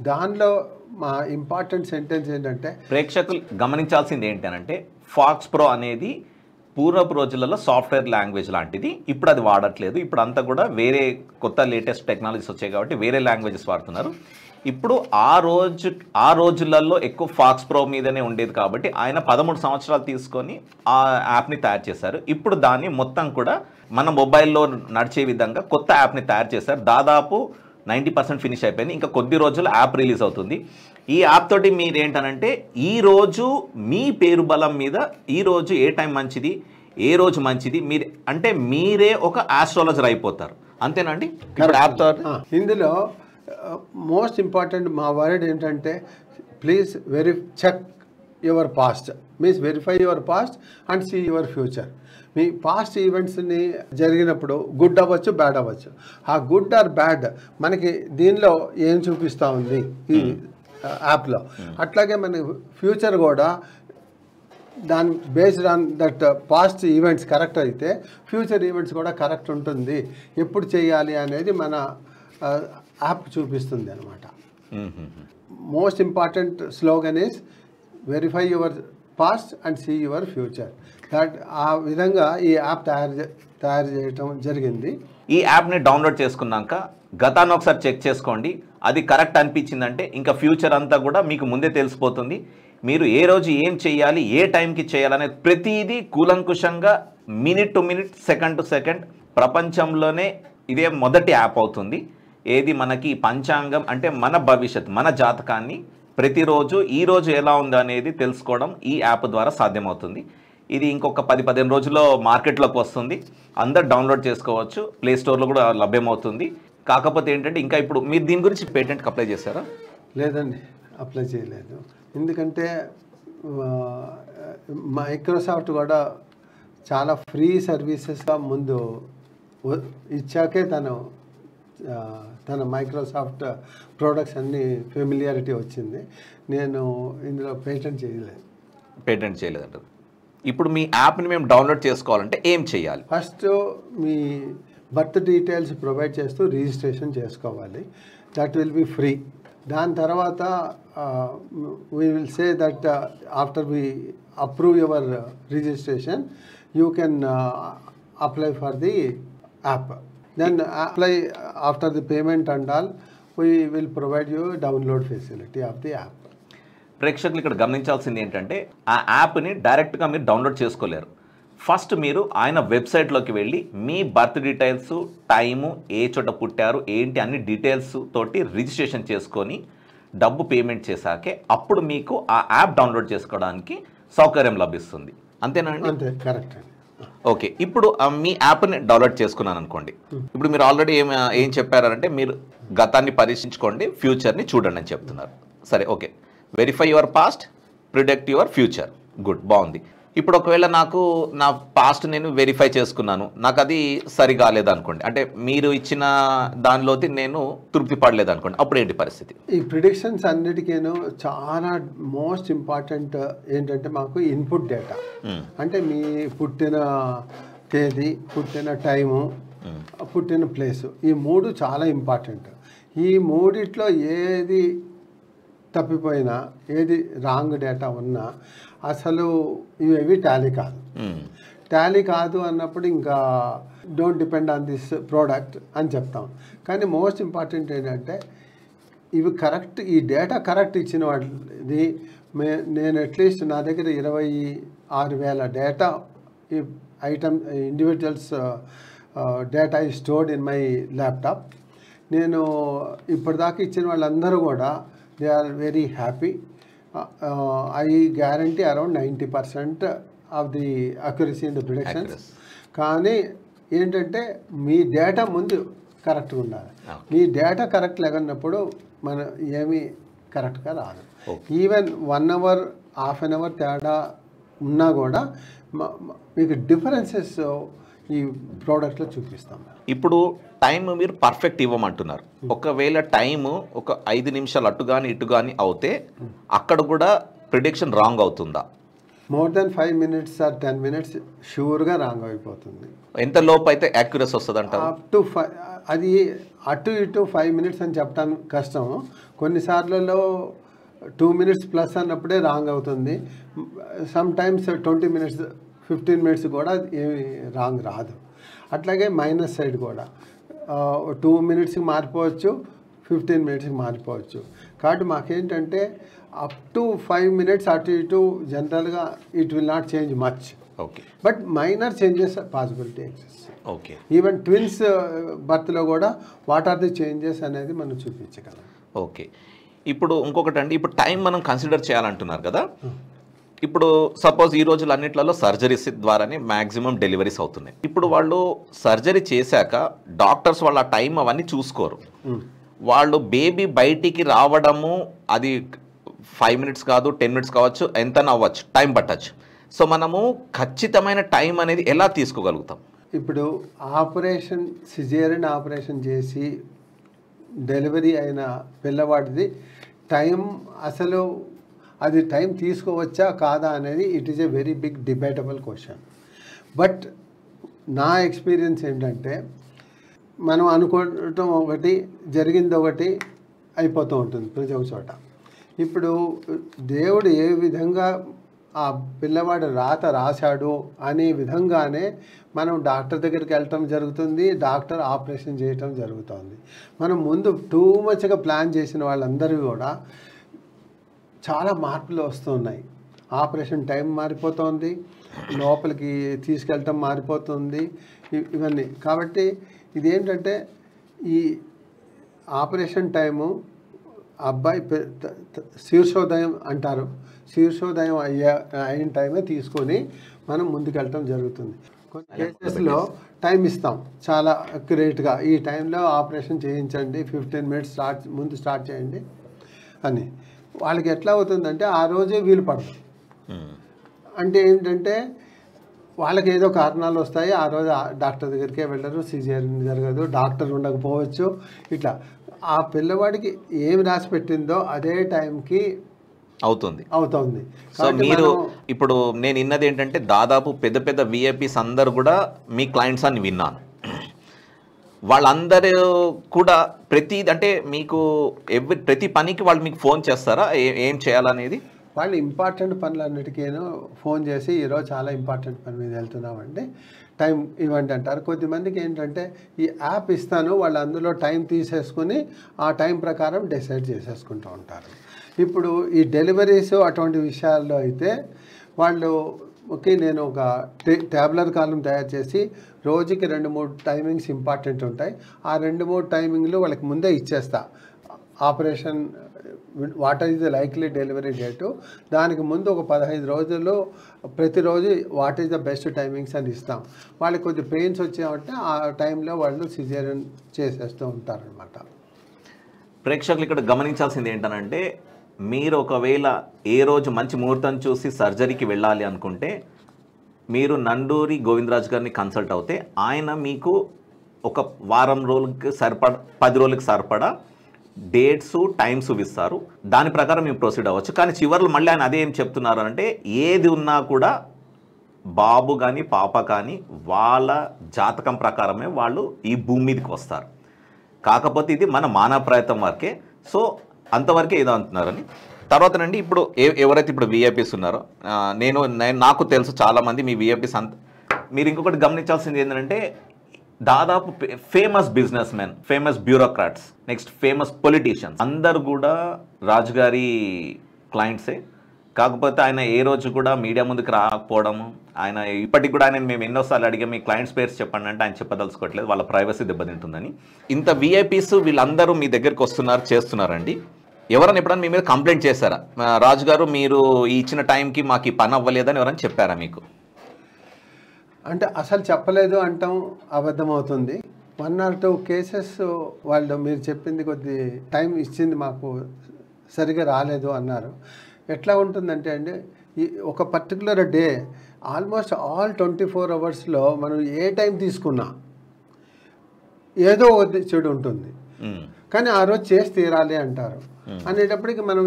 దానిలో మా ఇంపార్టెంట్ సెంటెన్స్ ఏంటంటే, ప్రేక్షకులు గమనించాల్సింది ఏంటంటే ఫాక్స్ ప్రో అనేది పూర్వపు రోజులలో సాఫ్ట్వేర్ లాంగ్వేజ్ లాంటిది. ఇప్పుడు అది వాడట్లేదు. ఇప్పుడు అంతా కూడా వేరే కొత్త లేటెస్ట్ టెక్నాలజీస్ వచ్చాయి కాబట్టి వేరే లాంగ్వేజెస్ వాడుతున్నారు. ఇప్పుడు ఆ రోజులలో ఎక్కువ ఫాక్స్ ప్రో మీదనే ఉండేది కాబట్టి ఆయన 13 సంవత్సరాలు తీసుకొని ఆ యాప్ని తయారు చేశారు. ఇప్పుడు దాన్ని మొత్తం కూడా మన మొబైల్లో నడిచే విధంగా కొత్త యాప్ని తయారు చేశారు. దాదాపు 90% ఫినిష్ అయిపోయింది. ఇంకా కొద్ది రోజులు యాప్ రిలీజ్ అవుతుంది. ఈ యాప్ తోటి మీరు ఏంటనంటే ఈరోజు మీ పేరు బలం మీద ఈరోజు ఏ టైం మంచిది, ఏ రోజు మంచిది, మీరు అంటే మీరే ఒక ఆస్ట్రాలజర్ అయిపోతారు. అంతేనండి? ఇప్పుడు యాప్ తోటి ఇందులో మోస్ట్ ఇంపార్టెంట్ మా వర్డ్ ఏంటంటే please check your past, means verify your past and see your future. మీ పాస్ట్ ఈవెంట్స్ని జరిగినప్పుడు గుడ్ అవ్వచ్చు, బ్యాడ్ అవ్వచ్చు. ఆ గుడ్ ఆర్ బ్యాడ్ మనకి దీనిలో ఏం చూపిస్తూ ఉంది ఈ యాప్లో. అట్లాగే మన ఫ్యూచర్ కూడా దాని based on that past events correct అయితే ఫ్యూచర్ ఈవెంట్స్ కూడా కరెక్ట్ ఉంటుంది. ఎప్పుడు చేయాలి అనేది మన యాప్ చూపిస్తుంది అనమాట. Most important slogan is verify your past and see your future. That ఆ విధంగా ఈ యాప్ తయారు చేయటం జరిగింది. ఈ యాప్ని డౌన్లోడ్ చేసుకున్నాక గతాన్ని ఒకసారి చెక్ చేసుకోండి. అది కరెక్ట్ అనిపించిందంటే ఇంకా ఫ్యూచర్ అంతా కూడా మీకు ముందే తెలిసిపోతుంది. మీరు ఏ రోజు ఏం చేయాలి, ఏ టైంకి చేయాలనేది ప్రతిదీ కూలంకుషంగా minute to minute, second to second ప్రపంచంలోనే ఇదే మొదటి యాప్ అవుతుంది. ఏది మనకి పంచాంగం అంటే మన భవిష్యత్, మన జాతకాన్ని ప్రతిరోజు ఈరోజు ఎలా ఉందో అనేది తెలుసుకోవడం ఈ యాప్ ద్వారా సాధ్యమవుతుంది. ఇది ఇంకొక 10-15 రోజుల్లో మార్కెట్లోకి వస్తుంది. అందరు డౌన్లోడ్ చేసుకోవచ్చు. ప్లే స్టోర్లో కూడా లభ్యమవుతుంది. కాకపోతే ఏంటంటే ఇంకా ఇప్పుడు మీరు దీని గురించి పేటెంట్కి అప్లై చేశారా? లేదండి, అప్లై చేయలేదు. ఎందుకంటే మైక్రోసాఫ్ట్ కూడా చాలా ఫ్రీ సర్వీసెస్గా ముందు ఇచ్చాకే తను తన మైక్రోసాఫ్ట్ ప్రోడక్ట్స్ అన్ని ఫెమిలియారిటీ వచ్చింది. నేను ఇందులో పేటెంట్ చేయలేదంటారు. ఇప్పుడు మీ యాప్ని మేము డౌన్లోడ్ చేసుకోవాలంటే ఏం చేయాలి? ఫస్ట్ మీ బర్త్ డీటెయిల్స్ ప్రొవైడ్ చేస్తూ రిజిస్ట్రేషన్ చేసుకోవాలి. That will be free. దాని తర్వాత we will say that after we approve your registration you can apply for the app. Then apply after the payment and all we will provide you download facility of the app. ప్రేక్షకులు ఇక్కడ గమనించాల్సింది ఏంటంటే ఆ యాప్ని డైరెక్ట్గా మీరు download చేసుకోలేరు. First మీరు ఆయన వెబ్సైట్లోకి వెళ్ళి మీ బర్త్ డీటెయిల్స్, టైము, ఏ చోట పుట్టారు, ఏంటి అన్ని డీటెయిల్స్ తోటి రిజిస్ట్రేషన్ చేసుకొని డబ్బు పేమెంట్ చేశాకే అప్పుడు మీకు ఆ యాప్ డౌన్లోడ్ చేసుకోవడానికి సౌకర్యం లభిస్తుంది. అంతేనండి? అంతే, కరెక్ట్ అండి. ఓకే, ఇప్పుడు మీ యాప్ని డౌన్లోడ్ చేసుకున్నాను అనుకోండి. ఇప్పుడు మీరు ఆల్రెడీ ఏం చెప్పారంటే మీరు గతాన్ని పరీక్షించుకోండి, ఫ్యూచర్ని చూడండి అని చెప్తున్నారు. సరే, okay. Verify your past, predict your future. Good, బాగుంది. ఇప్పుడు ఒకవేళ నాకు నా పాస్ట్ నేను వెరిఫై చేసుకున్నాను, నాకు అది సరిగాలేదు అనుకోండి, అంటే మీరు ఇచ్చిన దానిలోకి నేను తృప్తి పడలేదు అనుకోండి, అప్పుడు ఏంటి పరిస్థితి? ఈ ప్రిడిక్షన్స్ అన్నిటికీను చాలా మోస్ట్ ఇంపార్టెంట్ ఏంటంటే మాకు ఇన్పుట్ డేటా. అంటే మీ పుట్టిన తేదీ, పుట్టిన టైము, పుట్టిన ప్లేసు, ఈ మూడు చాలా ఇంపార్టెంట్. ఈ మూడిట్లో ఏది తప్పిపోయినా, ఏది రాంగ్ డేటా ఉన్నా అసలు ఇవేవి టాలీ కాదు అన్నప్పుడు ఇంకా don't depend on this product అని చెప్తాం. కానీ మోస్ట్ ఇంపార్టెంట్ ఏంటంటే ఇవి కరెక్ట్, ఈ డేటా కరెక్ట్ ఇచ్చిన వాటిది నేను అట్లీస్ట్ నా దగ్గర 26,000 డేటా ఐటమ్ ఇండివిజువల్స్ డేటా ఈ స్టోర్డ్ ఇన్ మై ల్యాప్టాప్. నేను ఇప్పటిదాకా ఇచ్చిన వాళ్ళందరూ కూడా they are very happy. I guarantee around 90% of the accuracy in the predictions. కానీ ఏంటంటే మీ డేటా ముందు కరెక్ట్గా ఉండాలి. మీ డేటా కరెక్ట్ లేకున్నప్పుడు మన ఏమీ కరెక్ట్గా రాదు. Even 1 hour, half an hour తేడా ఉన్నా కూడా మీకు డిఫరెన్సెస్ ఈ ప్రోడక్ట్లో చూపిస్తాం. ఇప్పుడు టైం మీరు పర్ఫెక్ట్ ఇవ్వమంటున్నారు. ఒకవేళ టైము ఒక 5 నిమిషాలు అటు కానీ ఇటు కానీ అవుతే అక్కడ కూడా ప్రిడిక్షన్ రాంగ్ అవుతుందా? More than 5 minutes or 10 minutes షూర్గా రాంగ్ అయిపోతుంది. ఎంత లోపు అయితే యాక్యురసీ వస్తుంది అంటారు? అప్ టు అది అటు ఇటు 5 minutes అని చెప్పడానికి కష్టం. కొన్నిసార్లలో 2 minutes ప్లస్ అన్నప్పుడే రాంగ్ అవుతుంది. సమ్ టైమ్స్ 20 minutes 15 minutes కూడా ఏమి రాంగ్ రాదు. అట్లాగే మైనస్ సైడ్ కూడా 2 minutesకి మారిపోవచ్చు, 15 minutesకి మారిపోవచ్చు. కాబట్టి మాకేంటంటే అప్ టు 5 minutes అటు ఇటు జనరల్గా it will not change much. Okay, but minor changes possibility exist. Okay, even twins బర్త్లో కూడా వాట్ ఆర్ ది చేంజెస్ అనేది మనం చూపించగలం. ఓకే, ఇప్పుడు ఇంకొకటి అండి, ఇప్పుడు టైం మనం కన్సిడర్ చేయాలంటున్నారు కదా. ఇప్పుడు సపోజ్ ఈ రోజులు అన్నిట్లలో సర్జరీస్ ద్వారానే మ్యాక్సిమం డెలివరీస్ అవుతున్నాయి. ఇప్పుడు వాళ్ళు సర్జరీ చేశాక డాక్టర్స్ వాళ్ళ టైం అవన్నీ చూసుకోరు. వాళ్ళు బేబీ బయటికి రావడము అది 5 minutes కాదు, 10 minutes కావచ్చు, ఎంత అవ్వచ్చు, టైం పట్టచ్చు. సో మనము ఖచ్చితమైన టైం అనేది ఎలా తీసుకోగలుగుతాం? ఇప్పుడు ఆపరేషన్, సిజేరియన్ ఆపరేషన్ చేసి డెలివరీ అయిన పిల్లవాడిది టైం అసలు అది టైం తీసుకోవచ్చా కాదా అనేది it is a very big debatable question. But నా ఎక్స్పీరియన్స్ ఏంటంటే మనం అనుకోవటం ఒకటి, జరిగింది ఒకటి అయిపోతూ ఉంటుంది ప్రతి ఒక్క చోట. ఇప్పుడు దేవుడు ఏ విధంగా ఆ పిల్లవాడు రాత రాశాడు అనే విధంగానే మనం డాక్టర్ దగ్గరికి వెళ్ళటం జరుగుతుంది, డాక్టర్ ఆపరేషన్ చేయటం జరుగుతుంది. మనం ముందు టూ మచ్గా ప్లాన్ చేసిన వాళ్ళందరూ కూడా చాలా మార్పులు వస్తున్నాయి. ఆపరేషన్ టైం మారిపోతుంది, లోపలికి తీసుకెళ్ళటం మారిపోతుంది, ఇవన్నీ. కాబట్టి ఇదేంటంటే ఈ ఆపరేషన్ టైము అబ్బాయి శీర్షోదయం అంటారు, శీర్షోదయం అయిన టైమే తీసుకొని మనం ముందుకెళ్ళటం జరుగుతుంది. కొన్ని కేసెస్లో టైం ఇస్తాం చాలా అక్యురేట్గా, ఈ టైంలో ఆపరేషన్ చేయించండి, 15 minutes ముందు స్టార్ట్ చేయండి అని. వాళ్ళకి ఎట్లా అవుతుందంటే ఆ రోజే వీలు పడదు. అంటే ఏంటంటే వాళ్ళకి ఏదో కారణాలు వస్తాయి, ఆ రోజు డాక్టర్ దగ్గరికే వెళ్ళరు, సిజేరియన్ జరగదు, డాక్టర్ ఉండకపోవచ్చు, ఇట్లా ఆ పిల్లవాడికి ఏమి రాసి పెట్టిందో అదే టైంకి అవుతుంది. సో మీరు ఇప్పుడు నేను విన్నది ఏంటంటే దాదాపు పెద్ద పెద్ద విఐపీస్ అందరు కూడా మీ క్లయింట్స్ అని విన్నాను. వాళ్ళందరూ కూడా అంటే మీకు ప్రతి పనికి వాళ్ళు మీకు ఫోన్ చేస్తారా ఏం చేయాలనేది? వాళ్ళు ఇంపార్టెంట్ పనులన్నిటికీను ఫోన్ చేసి ఈరోజు చాలా ఇంపార్టెంట్ పని మీద వెళ్తున్నామండి, టైం ఇవ్వండి అంటారు. కొద్దిమందికి ఏంటంటే ఈ యాప్ ఇస్తాను, వాళ్ళు అందులో టైం తీసేసుకుని ఆ టైం ప్రకారం డిసైడ్ చేసేసుకుంటూ ఉంటారు. ఇప్పుడు ఈ డెలివరీస్ అటువంటి విషయాల్లో అయితే వాళ్ళు ఓకే, నేను ఒక ట్యాబ్లర్ కాలం తయారు చేసి రోజుకి 2-3 టైమింగ్స్ ఇంపార్టెంట్ ఉంటాయి, ఆ 2-3 టైమింగ్లు వాళ్ళకి ముందే ఇచ్చేస్తా. Operation what is the likely delivery date, దానికి ముందు ఒక 15 రోజులు ప్రతిరోజు what is the best timings అని ఇస్తాం. వాళ్ళకి కొద్ది పెయిన్స్ వచ్చామంటే ఆ టైంలో వాళ్ళు సిజేరియన్ చేసేస్తూ ఉంటారనమాట. ప్రేక్షకులు ఇక్కడ గమనించాల్సింది ఏంటనంటే, మీరు ఒకవేళ ఏ రోజు మంచి ముహూర్తం చూసి సర్జరీకి వెళ్ళాలి అనుకుంటే మీరు నండూరి గోవిందరాజు గారిని కన్సల్ట్ అవుతే ఆయన మీకు ఒక వారం రోజులకి సరిపడా 10 రోజులకి సరిపడా డేట్స్ టైమ్స్ ఇస్తారు. దాని ప్రకారం మేము ప్రొసీడ్ అవ్వచ్చు. కానీ చివరిలో మళ్ళీ ఆయన అదే ఏం చెప్తున్నారు అంటే, ఏది ఉన్నా కూడా బాబు కానీ పాప కానీ వాళ్ళ జాతకం ప్రకారమే వాళ్ళు ఈ భూమి మీదకి వస్తారు. కాకపోతే ఇది మన మానవ ప్రయత్నం వరకే. సో అంతవరకే ఏదో అంటున్నారని. తర్వాతనండి ఇప్పుడు ఎవరైతే ఇప్పుడు విఐపీస్ ఉన్నారో, నాకు తెలుసు చాలామంది మీ విఐపీస్ మీరు ఇంకొకటి గమనించాల్సింది ఏంటంటే, దాదాపు famous business men, famous bureaucrats, next famous politicians అందరు కూడా రాజుగారి క్లయింట్సే. కాకపోతే ఆయన ఏ రోజు కూడా మీడియా ముందుకు రాకపోవడము, ఆయన ఇప్పటికి కూడా ఆయన మేము ఎన్నోసార్లు అడిగాం మీ క్లయింట్స్ పేర్స్ చెప్పండి అంటే ఆయన చెప్పదలుచుకోవట్లేదు, వాళ్ళ ప్రైవసీ దెబ్బతింటుందని. ఇంత విఐపీస్ వీళ్ళందరూ మీ దగ్గరికి వస్తున్నారు, చేస్తున్నారండి. ఎవరైనా ఎప్పుడైనా మీ మీద కంప్లైంట్ చేశారా, రాజుగారు మీరు ఇచ్చిన టైంకి మాకు ఈ పని అవ్వలేదని ఎవరైనా చెప్పారా మీకు? అంటే అసలు చెప్పలేదు అంటాం అబద్ధమవుతుంది. 1 or 2 కేసెస్ వాళ్ళు మీరు చెప్పింది కొద్ది టైం ఇచ్చింది మాకు సరిగా రాలేదు అన్నారు. ఎట్లా ఉంటుందంటే అండి, ఈ ఒక పర్టికులర్ డే ఆల్మోస్ట్ ఆల్ 24 అవర్స్లో మనం ఏ టైం తీసుకున్నా ఏదో చెడు ఉంటుంది, కానీ ఆ రోజు చేసి తీరాలి అంటారు. అనేటప్పటికి మనం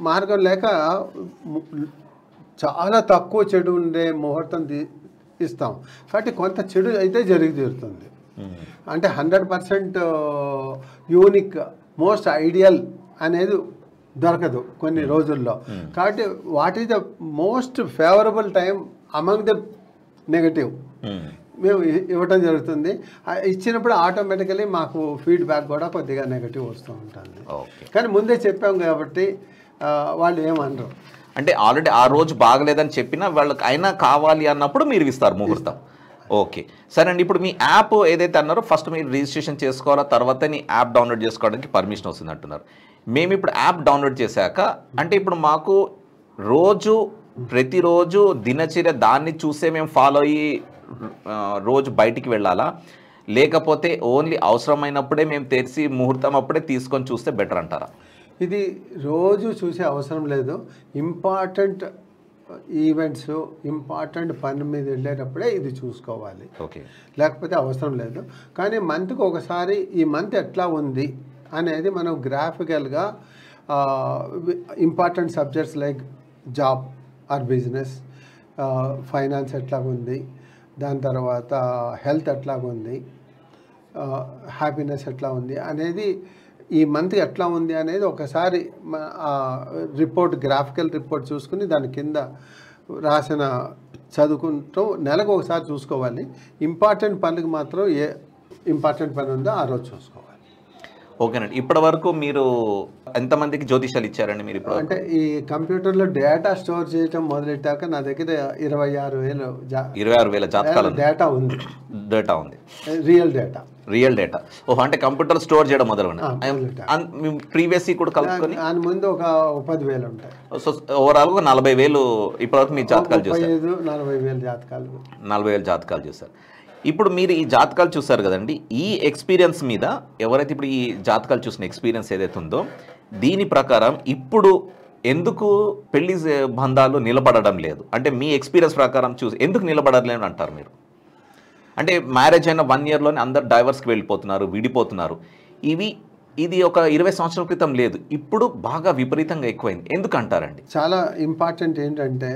మార్గం లేక చాలా తక్కువ చెడు ఉండే ముహూర్తం ఇస్తాం. కాబట్టి కొంత చెడు అయితే జరిగి తీరుతుంది. అంటే 100% యూనిక్ మోస్ట్ ఐడియల్ అనేది దొరకదు కొన్ని రోజుల్లో. కాబట్టి what is the most favourable time among the negative మేము ఇవ్వటం జరుగుతుంది. ఇచ్చినప్పుడు ఆటోమేటికలీ మాకు ఫీడ్బ్యాక్ కూడా కొద్దిగా నెగటివ్ వస్తూ ఉంటుంది. కానీ ముందే చెప్పాం కాబట్టి వాళ్ళు ఏమనరు. అంటే ఆల్రెడీ ఆ రోజు బాగలేదని చెప్పినా వాళ్ళకి అయినా కావాలి అన్నప్పుడు మీరు ఇస్తారు ముహూర్తం. ఓకే సరే అండి. ఇప్పుడు మీ యాప్ ఏదైతే అన్నారో ఫస్ట్ మీరు రిజిస్ట్రేషన్ చేసుకోవాలా, తర్వాత నీ యాప్ డౌన్లోడ్ చేసుకోవడానికి పర్మిషన్ వస్తుంది అంటున్నారు. మేము ఇప్పుడు యాప్ డౌన్లోడ్ చేశాక అంటే ఇప్పుడు మాకు ప్రతిరోజు దినచర్య దాన్ని చూసే మేము ఫాలో అయ్యి రోజు బయటికి వెళ్ళాలా, లేకపోతే ఓన్లీ అవసరమైనప్పుడే మేము తెరిచి ముహూర్తం అప్పుడే తీసుకొని చూస్తే బెటర్ అంటారా? ఇది రోజు చూసే అవసరం లేదు. ఇంపార్టెంట్ ఈవెంట్స్, ఇంపార్టెంట్ పని మీద వెళ్ళేటప్పుడే ఇది చూసుకోవాలి. ఓకే, లేకపోతే అవసరం లేదు. కానీ మంత్కి ఒకసారి ఈ మంత్ ఎట్లా ఉంది అనేది మనం గ్రాఫికల్గా important subjects like job or business, finance ఎట్లాగుంది, దాని తర్వాత హెల్త్ ఎట్లాగుంది, హ్యాపీనెస్ ఎట్లా ఉంది అనేది, ఈ మంత్ ఎట్లా ఉంది అనేది ఒకసారి రిపోర్ట్, గ్రాఫికల్ రిపోర్ట్ చూసుకుని దాని కింద రాసిన చదువుకుంటూ నెలకు ఒకసారి చూసుకోవాలి. ఇంపార్టెంట్ పనులకు మాత్రం ఏ ఇంపార్టెంట్ పని ఉందో ఆ రోజు చూసుకోవాలి. ఓకేనండి. ఇప్పటి వరకు మీరు ఎంతమందికి జ్యోతిషాలు ఇచ్చారండి మీరు? ఇప్పుడు అంటే ఈ కంప్యూటర్లో డేటా స్టోర్ చేయడం మొదలెట్టాక నా దగ్గర 26,000 జాతకాలు డేటా ఉంది. Real data. ఓహో, అంటే కంప్యూటర్ స్టోర్ చేయడం మొదలు ప్రీవియస్ కూడా కలుపుకొని దాని ముందు ఒక 10,000 ఉంటాయి. సో ఓవరాల్ గా 40,000 ఇప్పటివరకు మీ జాతకాలు చూసారు. 40,000 జాతకాలు చూసారు. ఇప్పుడు మీరు ఈ జాతకాలు చూసారు కదండి, ఈ ఎక్స్పీరియన్స్ మీద ఎవరైతే ఇప్పుడు ఈ జాతకాలు చూసిన ఎక్స్పీరియన్స్ ఏదైతే ఉందో దీని ప్రకారం ఇప్పుడు ఎందుకు పెళ్లి బంధాలు నిలబడడం లేదు? అంటే మీ ఎక్స్పీరియన్స్ ప్రకారం చూసి ఎందుకు నిలబడలేదు అంటారు మీరు? అంటే మ్యారేజ్ అయిన 1 ఇయర్లోనే అందరు డైవర్స్కి వెళ్ళిపోతున్నారు, విడిపోతున్నారు. ఇది ఒక 20 సంవత్సరాల క్రితం లేదు, ఇప్పుడు బాగా విపరీతంగా ఎక్కువైంది. ఎందుకు అంటారండి? చాలా ఇంపార్టెంట్ ఏంటంటే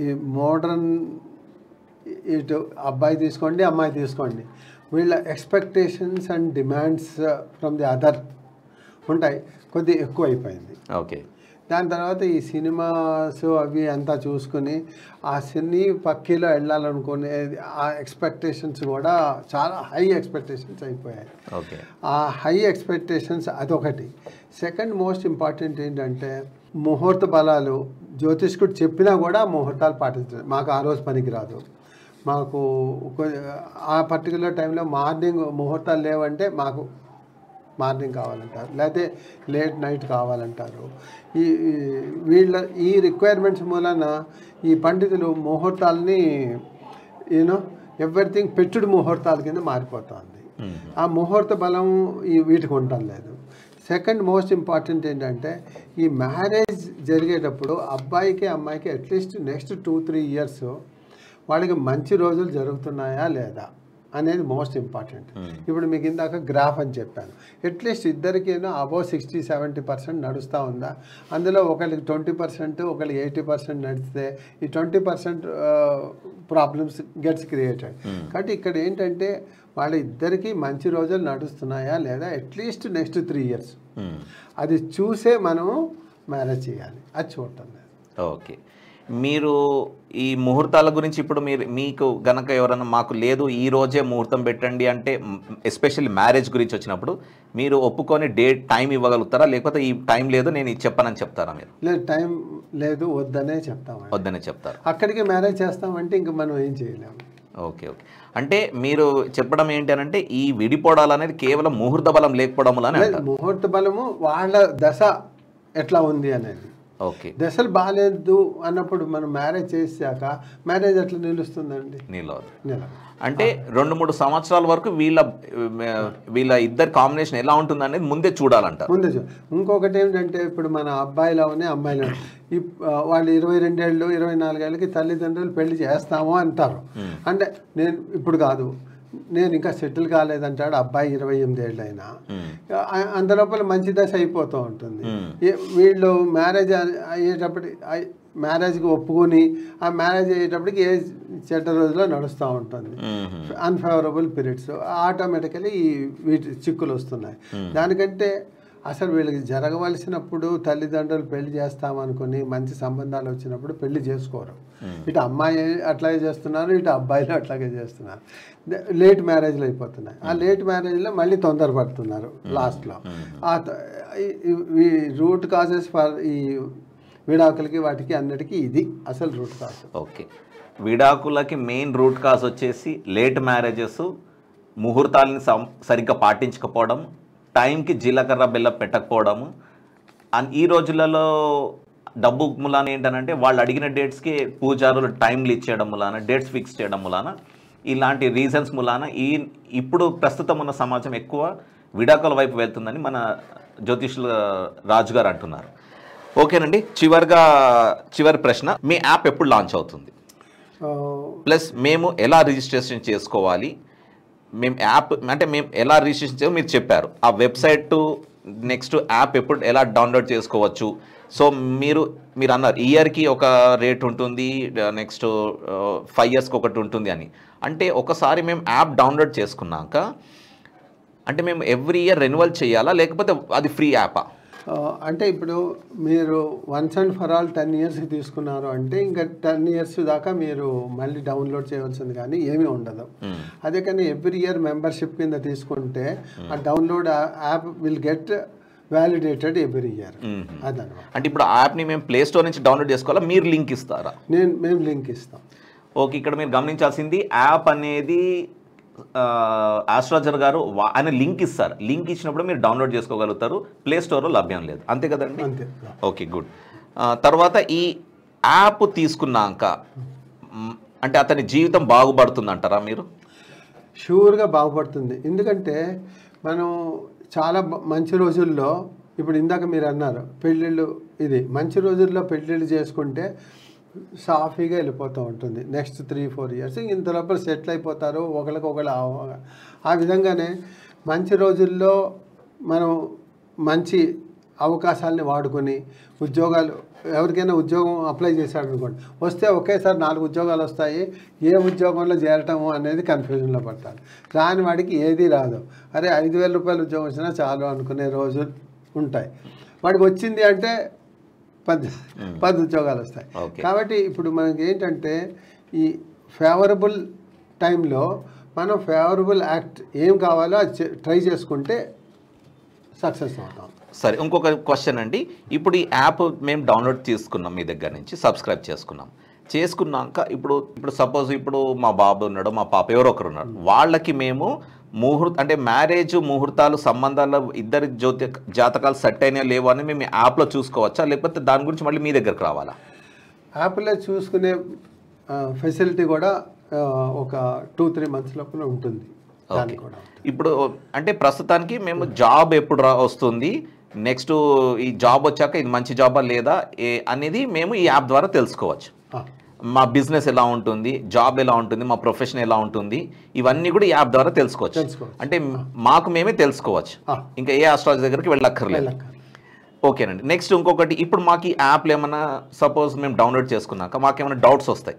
ఈ మోడర్న్, ఇటు అబ్బాయి తీసుకోండి అమ్మాయి తీసుకోండి, వీళ్ళ expectations and demands from the other ఉంటాయి, కొద్దిగా ఎక్కువ అయిపోయింది. ఓకే. దాని తర్వాత ఈ సినిమాస్ అవి అంతా చూసుకుని ఆ సినీ పక్కీలో వెళ్ళాలనుకునే ఆ ఎక్స్పెక్టేషన్స్ కూడా చాలా హై ఎక్స్పెక్టేషన్స్ అయిపోయాయి. ఓకే. ఆ హై ఎక్స్పెక్టేషన్స్ అదొకటి. సెకండ్ మోస్ట్ ఇంపార్టెంట్ ఏంటంటే ముహూర్త బలాలు జ్యోతిష్కుడు చెప్పినా కూడా ముహూర్తాలు పాటించారు. మాకు ఆ రోజు పనికిరాదు, మాకు ఆ పర్టికులర్ టైంలో మార్నింగ్ ముహూర్తాలు లేవంటే మాకు మార్నింగ్ కావాలంటారు, లేకపోతే లేట్ నైట్ కావాలంటారు. ఈ రిక్వైర్మెంట్స్ మూలన ఈ పండితులు ముహూర్తాలని ఎవ్రీథింగ్ పెట్టుడు ముహూర్తాల కింద మారిపోతుంది. ఆ ముహూర్త బలం వీటికి ఉండటం లేదు. సెకండ్ మోస్ట్ ఇంపార్టెంట్ ఏంటంటే ఈ మ్యారేజ్ జరిగేటప్పుడు అబ్బాయికి అమ్మాయికి అట్లీస్ట్ నెక్స్ట్ 2-3 ఇయర్స్ వాళ్ళకి మంచి రోజులు జరుగుతున్నాయా లేదా అనేది మోస్ట్ ఇంపార్టెంట్. ఇప్పుడు మీకు ఇందాక గ్రాఫ్ అని చెప్పాను, అట్లీస్ట్ ఇద్దరికైనా అబౌవ్ 60-70% నడుస్తూ ఉందా, అందులో ఒకరికి 20% ఒకరికి 80% నడిస్తే ఈ 20% ప్రాబ్లమ్స్ గెట్స్ క్రియేటెడ్. కాబట్టి ఇక్కడ ఏంటంటే వాళ్ళ ఇద్దరికి మంచి రోజులు నడుస్తున్నాయా లేదా అట్లీస్ట్ నెక్స్ట్ 3 ఇయర్స్ అది చూసే మనము మ్యారేజ్ చేయాలి, అది చూడటం లేదు. ఓకే. మీరు ఈ ముహూర్తాల గురించి ఇప్పుడు మీకు గనక ఎవరన్నా మాకు లేదు ఈ రోజే ముహూర్తం పెట్టండి అంటే, ఎస్పెషల్లీ మ్యారేజ్ గురించి వచ్చినప్పుడు మీరు ఒప్పుకొని టైం ఇవ్వగలుగుతారా, లేకపోతే ఈ టైం లేదు నేను ఇది చెప్పనని చెప్తారా? మీరు లేదు, టైం లేదు వద్దనే చెప్తాము, వద్దనే చెప్తారు. అక్కడికి మ్యారేజ్ చేస్తామంటే ఇంకా మనం ఏం చేయలేము. ఓకే. ఓకే. అంటే మీరు చెప్పడం ఏంటి అని అంటే ఈ విడిపోవడాలు అనేది కేవలం ముహూర్త బలం లేకపోవడం వల్ల, ముహూర్త బలము వాళ్ళ దశ ఎట్లా ఉంది అనేది. ఓకే. దశలు బాగాలేదు అన్నప్పుడు మనం మ్యారేజ్ చేసాక మ్యారేజ్ ఎట్లా నిలుస్తుందండి? నిలవదు. అంటే 2-3 సంవత్సరాల వరకు వీళ్ళ ఇద్దరు కాంబినేషన్ ఎలా ఉంటుంది అనేది ముందే చూడాలంట. ఇంకొకటి ఏంటంటే ఇప్పుడు మన అబ్బాయిలోనే అమ్మాయిలో వాళ్ళు 22 ఏళ్ళు 24 ఏళ్ళకి తల్లిదండ్రులు పెళ్లి చేస్తాము అంటారు. అంటే నేను ఇప్పుడు కాదు, నేను ఇంకా సెటిల్ కాలేదంటాడు అబ్బాయి 28 ఏళ్ళు అయినా, అంతలోపల మంచి దశ అయిపోతూ ఉంటుంది. వీళ్ళు మ్యారేజ్ అయ్యేటప్పటికి మ్యారేజ్కి ఒప్పుకొని ఆ మ్యారేజ్ అయ్యేటప్పటికి ఏ చెడ్డ రోజులో నడుస్తూ ఉంటుంది, అన్ఫేవరబుల్ పీరియడ్స్, ఆటోమేటికలీ వీటి చిక్కులు వస్తున్నాయి. దానికంటే అసలు వీళ్ళకి జరగవలసినప్పుడు తల్లిదండ్రులు పెళ్లి చేస్తామనుకుని మంచి సంబంధాలు వచ్చినప్పుడు పెళ్లి చేసుకోరు. ఇటు అమ్మాయి అట్లాగే చేస్తున్నారు, ఇటు అబ్బాయిలు అట్లాగే చేస్తున్నారు. లేట్ మ్యారేజ్లు అయిపోతున్నాయి. ఆ లేట్ మ్యారేజ్లో మళ్ళీ తొందరపడుతున్నారు లాస్ట్లో. ఈ రూట్ కాజెస్ ఫర్ ఈ విడాకులకి వాటికి అన్నిటికీ ఇది అసలు రూట్ కాజ్. ఓకే. విడాకులకి మెయిన్ రూట్ కాజ్ వచ్చేసి లేట్ మ్యారేజెస్, ముహూర్తాలని సరిగ్గా పాటించకపోవడం, టైంకి జీలకర్ర బెల్లం పెట్టకపోవడము. ఈ రోజులలో డబ్బు మూలాన ఏంటనంటే వాళ్ళు అడిగిన డేట్స్కి పూజారులు టైంలు ఇచ్చేయడం మూలాన, డేట్స్ ఫిక్స్ చేయడం మూలాన, ఇలాంటి రీజన్స్ మూలాన ఇప్పుడు ప్రస్తుతం ఉన్న సమాజం ఎక్కువ విడాకుల వైపు వెళ్తుందని మన జ్యోతిష్యుల రాజు గారు అంటున్నారు. ఓకేనండి, చివరి ప్రశ్న, మీ యాప్ ఎప్పుడు లాంచ్ అవుతుంది? ప్లస్ మేము ఎలా రిజిస్ట్రేషన్ చేసుకోవాలి? మేము యాప్ అంటే మేము ఎలా రిజిస్ట్రేషన్ చేయాలో మీరు చెప్పారు. ఆ వెబ్సైట్ నెక్స్ట్ యాప్ ఎప్పుడు ఎలా డౌన్లోడ్ చేసుకోవచ్చు? సో మీరు అన్నారు ఇయర్కి ఒక రేట్ ఉంటుంది, నెక్స్ట్ 5 ఇయర్స్కి ఒకటి ఉంటుంది అని. అంటే ఒకసారి మేము యాప్ డౌన్లోడ్ చేసుకున్నాక అంటే మేము ఎవ్రీ ఇయర్ రెన్యువల్ చేయాలా, లేకపోతే అది ఫ్రీ యాపా? అంటే ఇప్పుడు మీరు వన్స్ అండ్ ఫర్ ఆల్ 10 ఇయర్స్కి తీసుకున్నారు అంటే ఇంకా 10 ఇయర్స్ దాకా మీరు మళ్ళీ డౌన్లోడ్ చేయవలసింది కానీ ఏమీ ఉండదు. అదే కానీ ఎవ్రీ ఇయర్ మెంబర్షిప్ కింద తీసుకుంటే ఆ download app will get validated every year. అదనమాట. అంటే ఇప్పుడు ఆ యాప్ని మేము ప్లే స్టోర్ నుంచి డౌన్లోడ్ చేసుకోవాలా, మీరు లింక్ ఇస్తారా? మేము లింక్ ఇస్తాం. ఓకే. ఇక్కడ మీరు గమనించాల్సింది యాప్ అనేది ఆస్ట్రాలజర్ గారు ఆయన లింక్ ఇస్తారు. లింక్ ఇచ్చినప్పుడు మీరు డౌన్లోడ్ చేసుకోగలుగుతారు, ప్లే స్టోర్లో లభ్యం లేదు. అంతే కదండి? అంతే. Okay, good. తర్వాత ఈ యాప్ తీసుకున్నాక అంటే అతని జీవితం బాగుపడుతుంది అంటారా మీరు? షూర్గా బాగుపడుతుంది. ఎందుకంటే మనం చాలా మంచి రోజుల్లో ఇప్పుడు ఇందాక మీరు అన్నారు పెళ్ళిళ్ళు, ఇది మంచి రోజుల్లో పెళ్ళిళ్ళు చేసుకుంటే సాఫీగా వెళ్ళిపోతూ ఉంటుంది. నెక్స్ట్ 3-4 ఇయర్స్ ఇంత లోపల సెటిల్ అయిపోతారు ఒకరికొకరు. ఆ విధంగానే మంచి రోజుల్లో మనం మంచి అవకాశాలని వాడుకొని ఉద్యోగాలు, ఎవరికైనా ఉద్యోగం అప్లై చేశాడు అనుకోండి, వస్తే ఒకేసారి 4 ఉద్యోగాలు వస్తాయి, ఏ ఉద్యోగంలో చేరటము అనేది కన్ఫ్యూజన్లో పడతాడు. రాని వాడికి ఏది రాదు. అరే 5,000 రూపాయలు ఉద్యోగం వచ్చినా చాలు అనుకునే రోజులు ఉంటాయి. వాడికి వచ్చింది అంటే 10 ఉద్యోగాలు వస్తాయి. కాబట్టి ఇప్పుడు మనకి ఏంటంటే ఈ ఫేవరబుల్ టైంలో మనం ఫేవరబుల్ యాక్ట్ ఏం కావాలో అది ట్రై చేసుకుంటే సక్సెస్ అవుతాం. సరే, ఇంకొక క్వశ్చన్ అండి. ఇప్పుడు ఈ యాప్ మేము డౌన్లోడ్ చేసుకున్నాం, మీ దగ్గర నుంచి సబ్స్క్రైబ్ చేసుకున్నాక ఇప్పుడు సపోజ్ ఇప్పుడు మా బాబు ఉన్నాడు, మా పాప ఎవరో ఒకరు ఉన్నారు, వాళ్ళకి మేము అంటే మ్యారేజ్ ముహూర్తాలు సంబంధాలు ఇద్దరి జాతకాలు సెట్ అయినా లేవు అని మేము యాప్లో చూసుకోవచ్చా, లేకపోతే దాని గురించి మళ్ళీ మీ దగ్గరకు రావాలా? యాప్లో చూసుకునే ఫెసిలిటీ కూడా ఒక 2-3 మంత్స్ లోపల ఉంటుంది. ఇప్పుడు అంటే ప్రస్తుతానికి మేము జాబ్ ఎప్పుడు వస్తుంది, నెక్స్ట్ ఈ జాబ్ వచ్చాక ఇది మంచి జాబా లేదా అనేది మేము ఈ యాప్ ద్వారా తెలుసుకోవచ్చు. మా బిజినెస్ ఎలా ఉంటుంది, జాబ్ ఎలా ఉంటుంది, మా ప్రొఫెషన్ ఎలా ఉంటుంది, ఇవన్నీ కూడా ఈ యాప్ ద్వారా తెలుసుకోవచ్చు. అంటే మాకు మేమే తెలుసుకోవచ్చు, ఇంకా ఏ ఆస్ట్రాలజీ దగ్గరికి వెళ్ళక్కర్లేదు. ఓకేనండి. నెక్స్ట్ ఇంకొకటి, ఇప్పుడు మాకు ఈ యాప్లో ఏమైనా సపోజ్ మేము డౌన్లోడ్ చేసుకున్నాక మాకేమైనా డౌట్స్ వస్తాయి,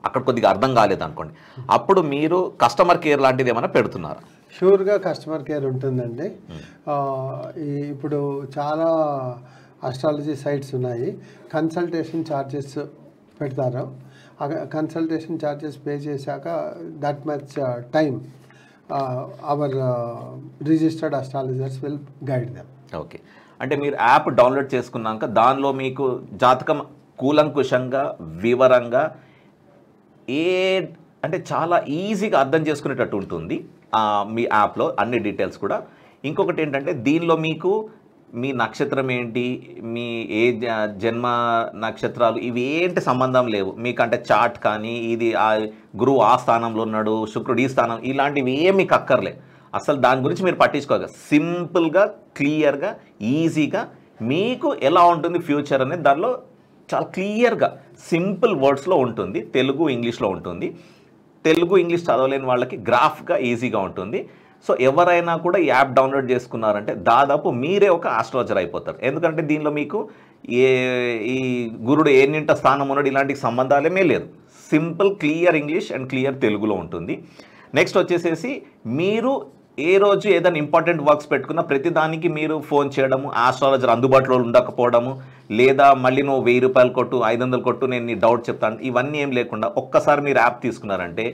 అక్కడ కొద్దిగా అర్థం కాలేదు అనుకోండి, అప్పుడు మీరు కస్టమర్ కేర్ లాంటిది ఏమైనా పెడుతున్నారా? షూర్గా కస్టమర్ కేర్ ఉంటుందండి. ఇప్పుడు చాలా ఆస్ట్రాలజీ సైట్స్ ఉన్నాయి, కన్సల్టేషన్ ఛార్జెస్ పెడతారు. కన్సల్టేషన్ ఛార్జెస్ పే చేశాక that much time our registered astrologers will guide them. Okay, అంటే మీరు యాప్ డౌన్లోడ్ చేసుకున్నాక దానిలో మీకు జాతకం కూలంకుషంగా వివరంగా అంటే చాలా ఈజీగా అర్థం చేసుకునేటట్టు ఉంటుంది మీ యాప్లో అన్ని డీటెయిల్స్ కూడా. ఇంకొకటి ఏంటంటే దీనిలో మీకు మీ నక్షత్రం ఏంటి, మీ ఏ జన్మ నక్షత్రాలు, ఇవి ఏంటి సంబంధం లేవు మీకంటే చార్ట్ కానీ, ఇది గురువు ఆ స్థానంలో ఉన్నాడు, శుక్రుడు ఈ స్థానం, ఇలాంటివి ఏం మీకు అక్కర్లే. అసలు దాని గురించి మీరు పట్టించుకోగా సింపుల్గా క్లియర్గా ఈజీగా మీకు ఎలా ఉంటుంది ఫ్యూచర్ అనేది దానిలో చాలా క్లియర్గా సింపుల్ వర్డ్స్లో ఉంటుంది. తెలుగు ఇంగ్లీష్లో ఉంటుంది. తెలుగు ఇంగ్లీష్ చదవలేని వాళ్ళకి గ్రాఫ్గా ఈజీగా ఉంటుంది. సో ఎవరైనా కూడా ఈ యాప్ డౌన్లోడ్ చేసుకున్నారంటే దాదాపు మీరే ఒక ఆస్ట్రాలజర్ అయిపోతారు. ఎందుకంటే దీనిలో మీకు ఈ గురుడు ఎన్నింట స్థానం ఉన్నాడు ఇలాంటి సంబంధాలేమే లేదు. Simple clear English and clear తెలుగులో ఉంటుంది. నెక్స్ట్ వచ్చేసేసి మీరు ఏ రోజు ఏదైనా ఇంపార్టెంట్ వర్క్స్ పెట్టుకున్నా ప్రతిదానికి మీరు ఫోన్ చేయడము, ఆస్ట్రాలజర్ అందుబాటులో ఉండకపోవడము, లేదా మళ్ళీ నువ్వు 1000 రూపాయలు కొట్టు 500 కొట్టు నేను నీ డౌట్ చెప్తాను, ఇవన్నీ ఏం లేకుండా ఒక్కసారి మీరు యాప్ తీసుకున్నారంటే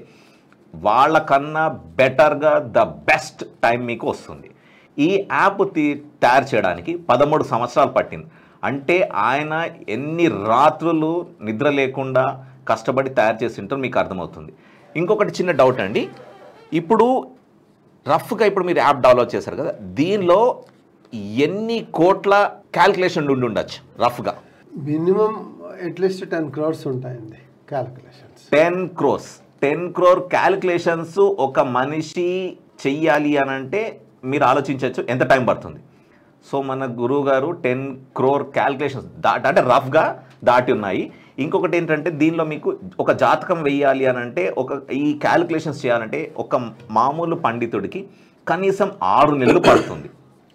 వాళ్ళకన్నా బెటర్గా ద బెస్ట్ టైం మీకు వస్తుంది. ఈ యాప్ తయారు చేయడానికి 13 సంవత్సరాలు పట్టింది. అంటే ఆయన ఎన్ని రాత్రులు నిద్ర లేకుండా కష్టపడి తయారు చేసి ఉంటారో మీకు అర్థమవుతుంది. ఇంకొకటి చిన్న డౌట్ అండి, ఇప్పుడు రఫ్గా ఇప్పుడు మీరు యాప్ డౌన్లోడ్ చేశారు కదా, దీనిలో ఎన్ని కోట్ల క్యాల్కులేషన్ ఉండి ఉండొచ్చు రఫ్గా? మినిమం అట్లీస్ట్ 10 crores ఉంటాయండి క్యాల్కులేషన్స్. 10 crore క్యాల్కులేషన్స్ ఒక మనిషి చెయ్యాలి అని అంటే మీరు ఆలోచించవచ్చు ఎంత టైం పడుతుంది. సో మన గురువు గారు 10 crore క్యాల్కులేషన్స్ అంటే రఫ్గా దాటి ఉన్నాయి. ఇంకొకటి ఏంటంటే దీనిలో మీకు ఒక జాతకం వేయాలి అని అంటే ఈ క్యాల్కులేషన్స్ చేయాలంటే ఒక మామూలు పండితుడికి కనీసం 6 నెలలు పడుతుంది.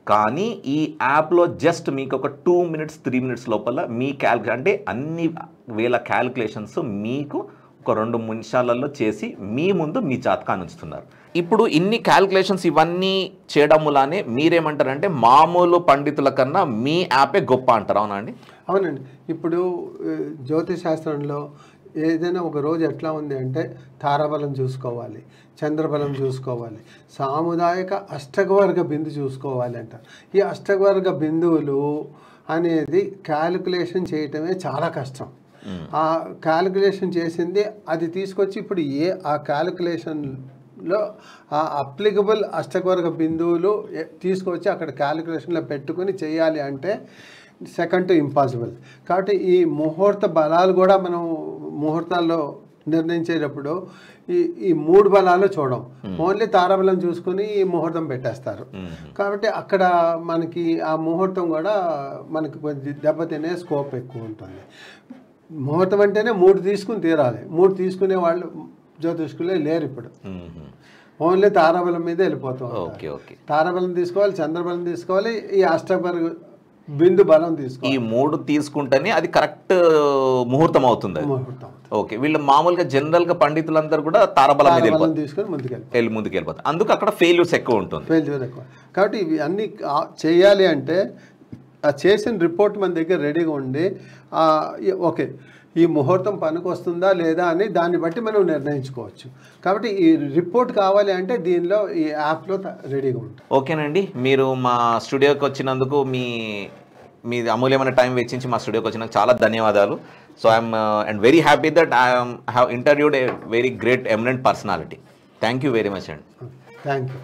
కానీ ఈ యాప్లో జస్ట్ మీకు ఒక 2 minutes 3 minutes లోపల మీ అంటే అన్ని వేల క్యాల్కులేషన్స్ మీకు ఒక 2 నిమిషాలలో చేసి మీ ముందు మీ జాతకాన్ని ఉంచుతున్నారు. ఇప్పుడు ఇన్ని క్యాల్కులేషన్స్ ఇవన్నీ చేయడం వల్లనే మీరేమంటారంటే మామూలు పండితుల కన్నా మీ యాపే గొప్ప అంటారు, అవునా అండి? అవునండి. ఇప్పుడు జ్యోతిష్ శాస్త్రంలో ఏదైనా ఒక రోజు ఎట్లా ఉంది అంటే తారాబలం చూసుకోవాలి, చంద్రబలం చూసుకోవాలి, సాముదాయిక అష్టకవర్గ బిందు చూసుకోవాలి అంటారు. ఈ అష్టకవర్గ బిందువులు అనేది క్యాలిక్యులేషన్ చేయటమే చాలా కష్టం. ఆ క్యాలిక్యులేషన్ చేసింది అది తీసుకొచ్చి ఇప్పుడు ఆ క్యాలిక్యులేషన్లో ఆ అప్లికబుల్ అష్టకవర్గ బిందువులు తీసుకొచ్చి అక్కడ క్యాలిక్యులేషన్లో పెట్టుకుని చేయాలి అంటే సెకండ్ టు ఇంపాసిబుల్. కాబట్టి ఈ ముహూర్త బలాలు కూడా మనం ముహూర్తాల్లో నిర్ణయించేటప్పుడు ఈ 3 బలాలు చూడం, ఓన్లీ తారాబలం చూసుకుని ఈ ముహూర్తం పెట్టేస్తారు. కాబట్టి అక్కడ మనకి ఆ ముహూర్తం కూడా మనకి కొంచెం దెబ్బతినే స్కోప్ ఎక్కువ ఉంటుంది. ముహూర్తం అంటేనే 3 తీసుకుని తీరాలి. 3 తీసుకునే వాళ్ళు జ్యోతిష్కులే లేరు ఇప్పుడు. ఓన్లీ తారాబలం మీద వెళ్ళిపోతాం. తారాబలం తీసుకోవాలి, చంద్రబలం తీసుకోవాలి, ఈ అష్టబల బిందు బలం తీసుకోవాలి. ఈ 3 తీసుకుంటేనే అది కరెక్ట్ ముహూర్తం అవుతుంది. ఓకే, వీళ్ళు మామూలుగా జనరల్ గా పండితులందరూ కూడా తారాబలం మీద తీసుకొని ముందుకు వెళ్ళిపోతారు. అందుకు అక్కడ ఫెయిల్యూర్స్ ఎక్కువ ఉంటుంది. ఫెయిల్యూర్ ఎక్కువ. కాబట్టి ఇవి అన్ని చేయాలి అంటే ఆ చేసిన రిపోర్ట్ మన దగ్గర రెడీగా ఉండి ఓకే ఈ ముహూర్తం పనికి వస్తుందా లేదా అని దాన్ని బట్టి మనం నిర్ణయించుకోవచ్చు. కాబట్టి ఈ రిపోర్ట్ కావాలి అంటే దీనిలో ఈ యాప్లో రెడీగా ఉంటుంది. ఓకేనండి, మీరు మా స్టూడియోకి వచ్చినందుకు మీ అమూల్యమైన టైం వెచ్చించి మా స్టూడియోకి వచ్చినందుకు చాలా ధన్యవాదాలు. So I'm and very happy that I have interviewed a very great eminent personality. Thank you very much అండి. Thank you.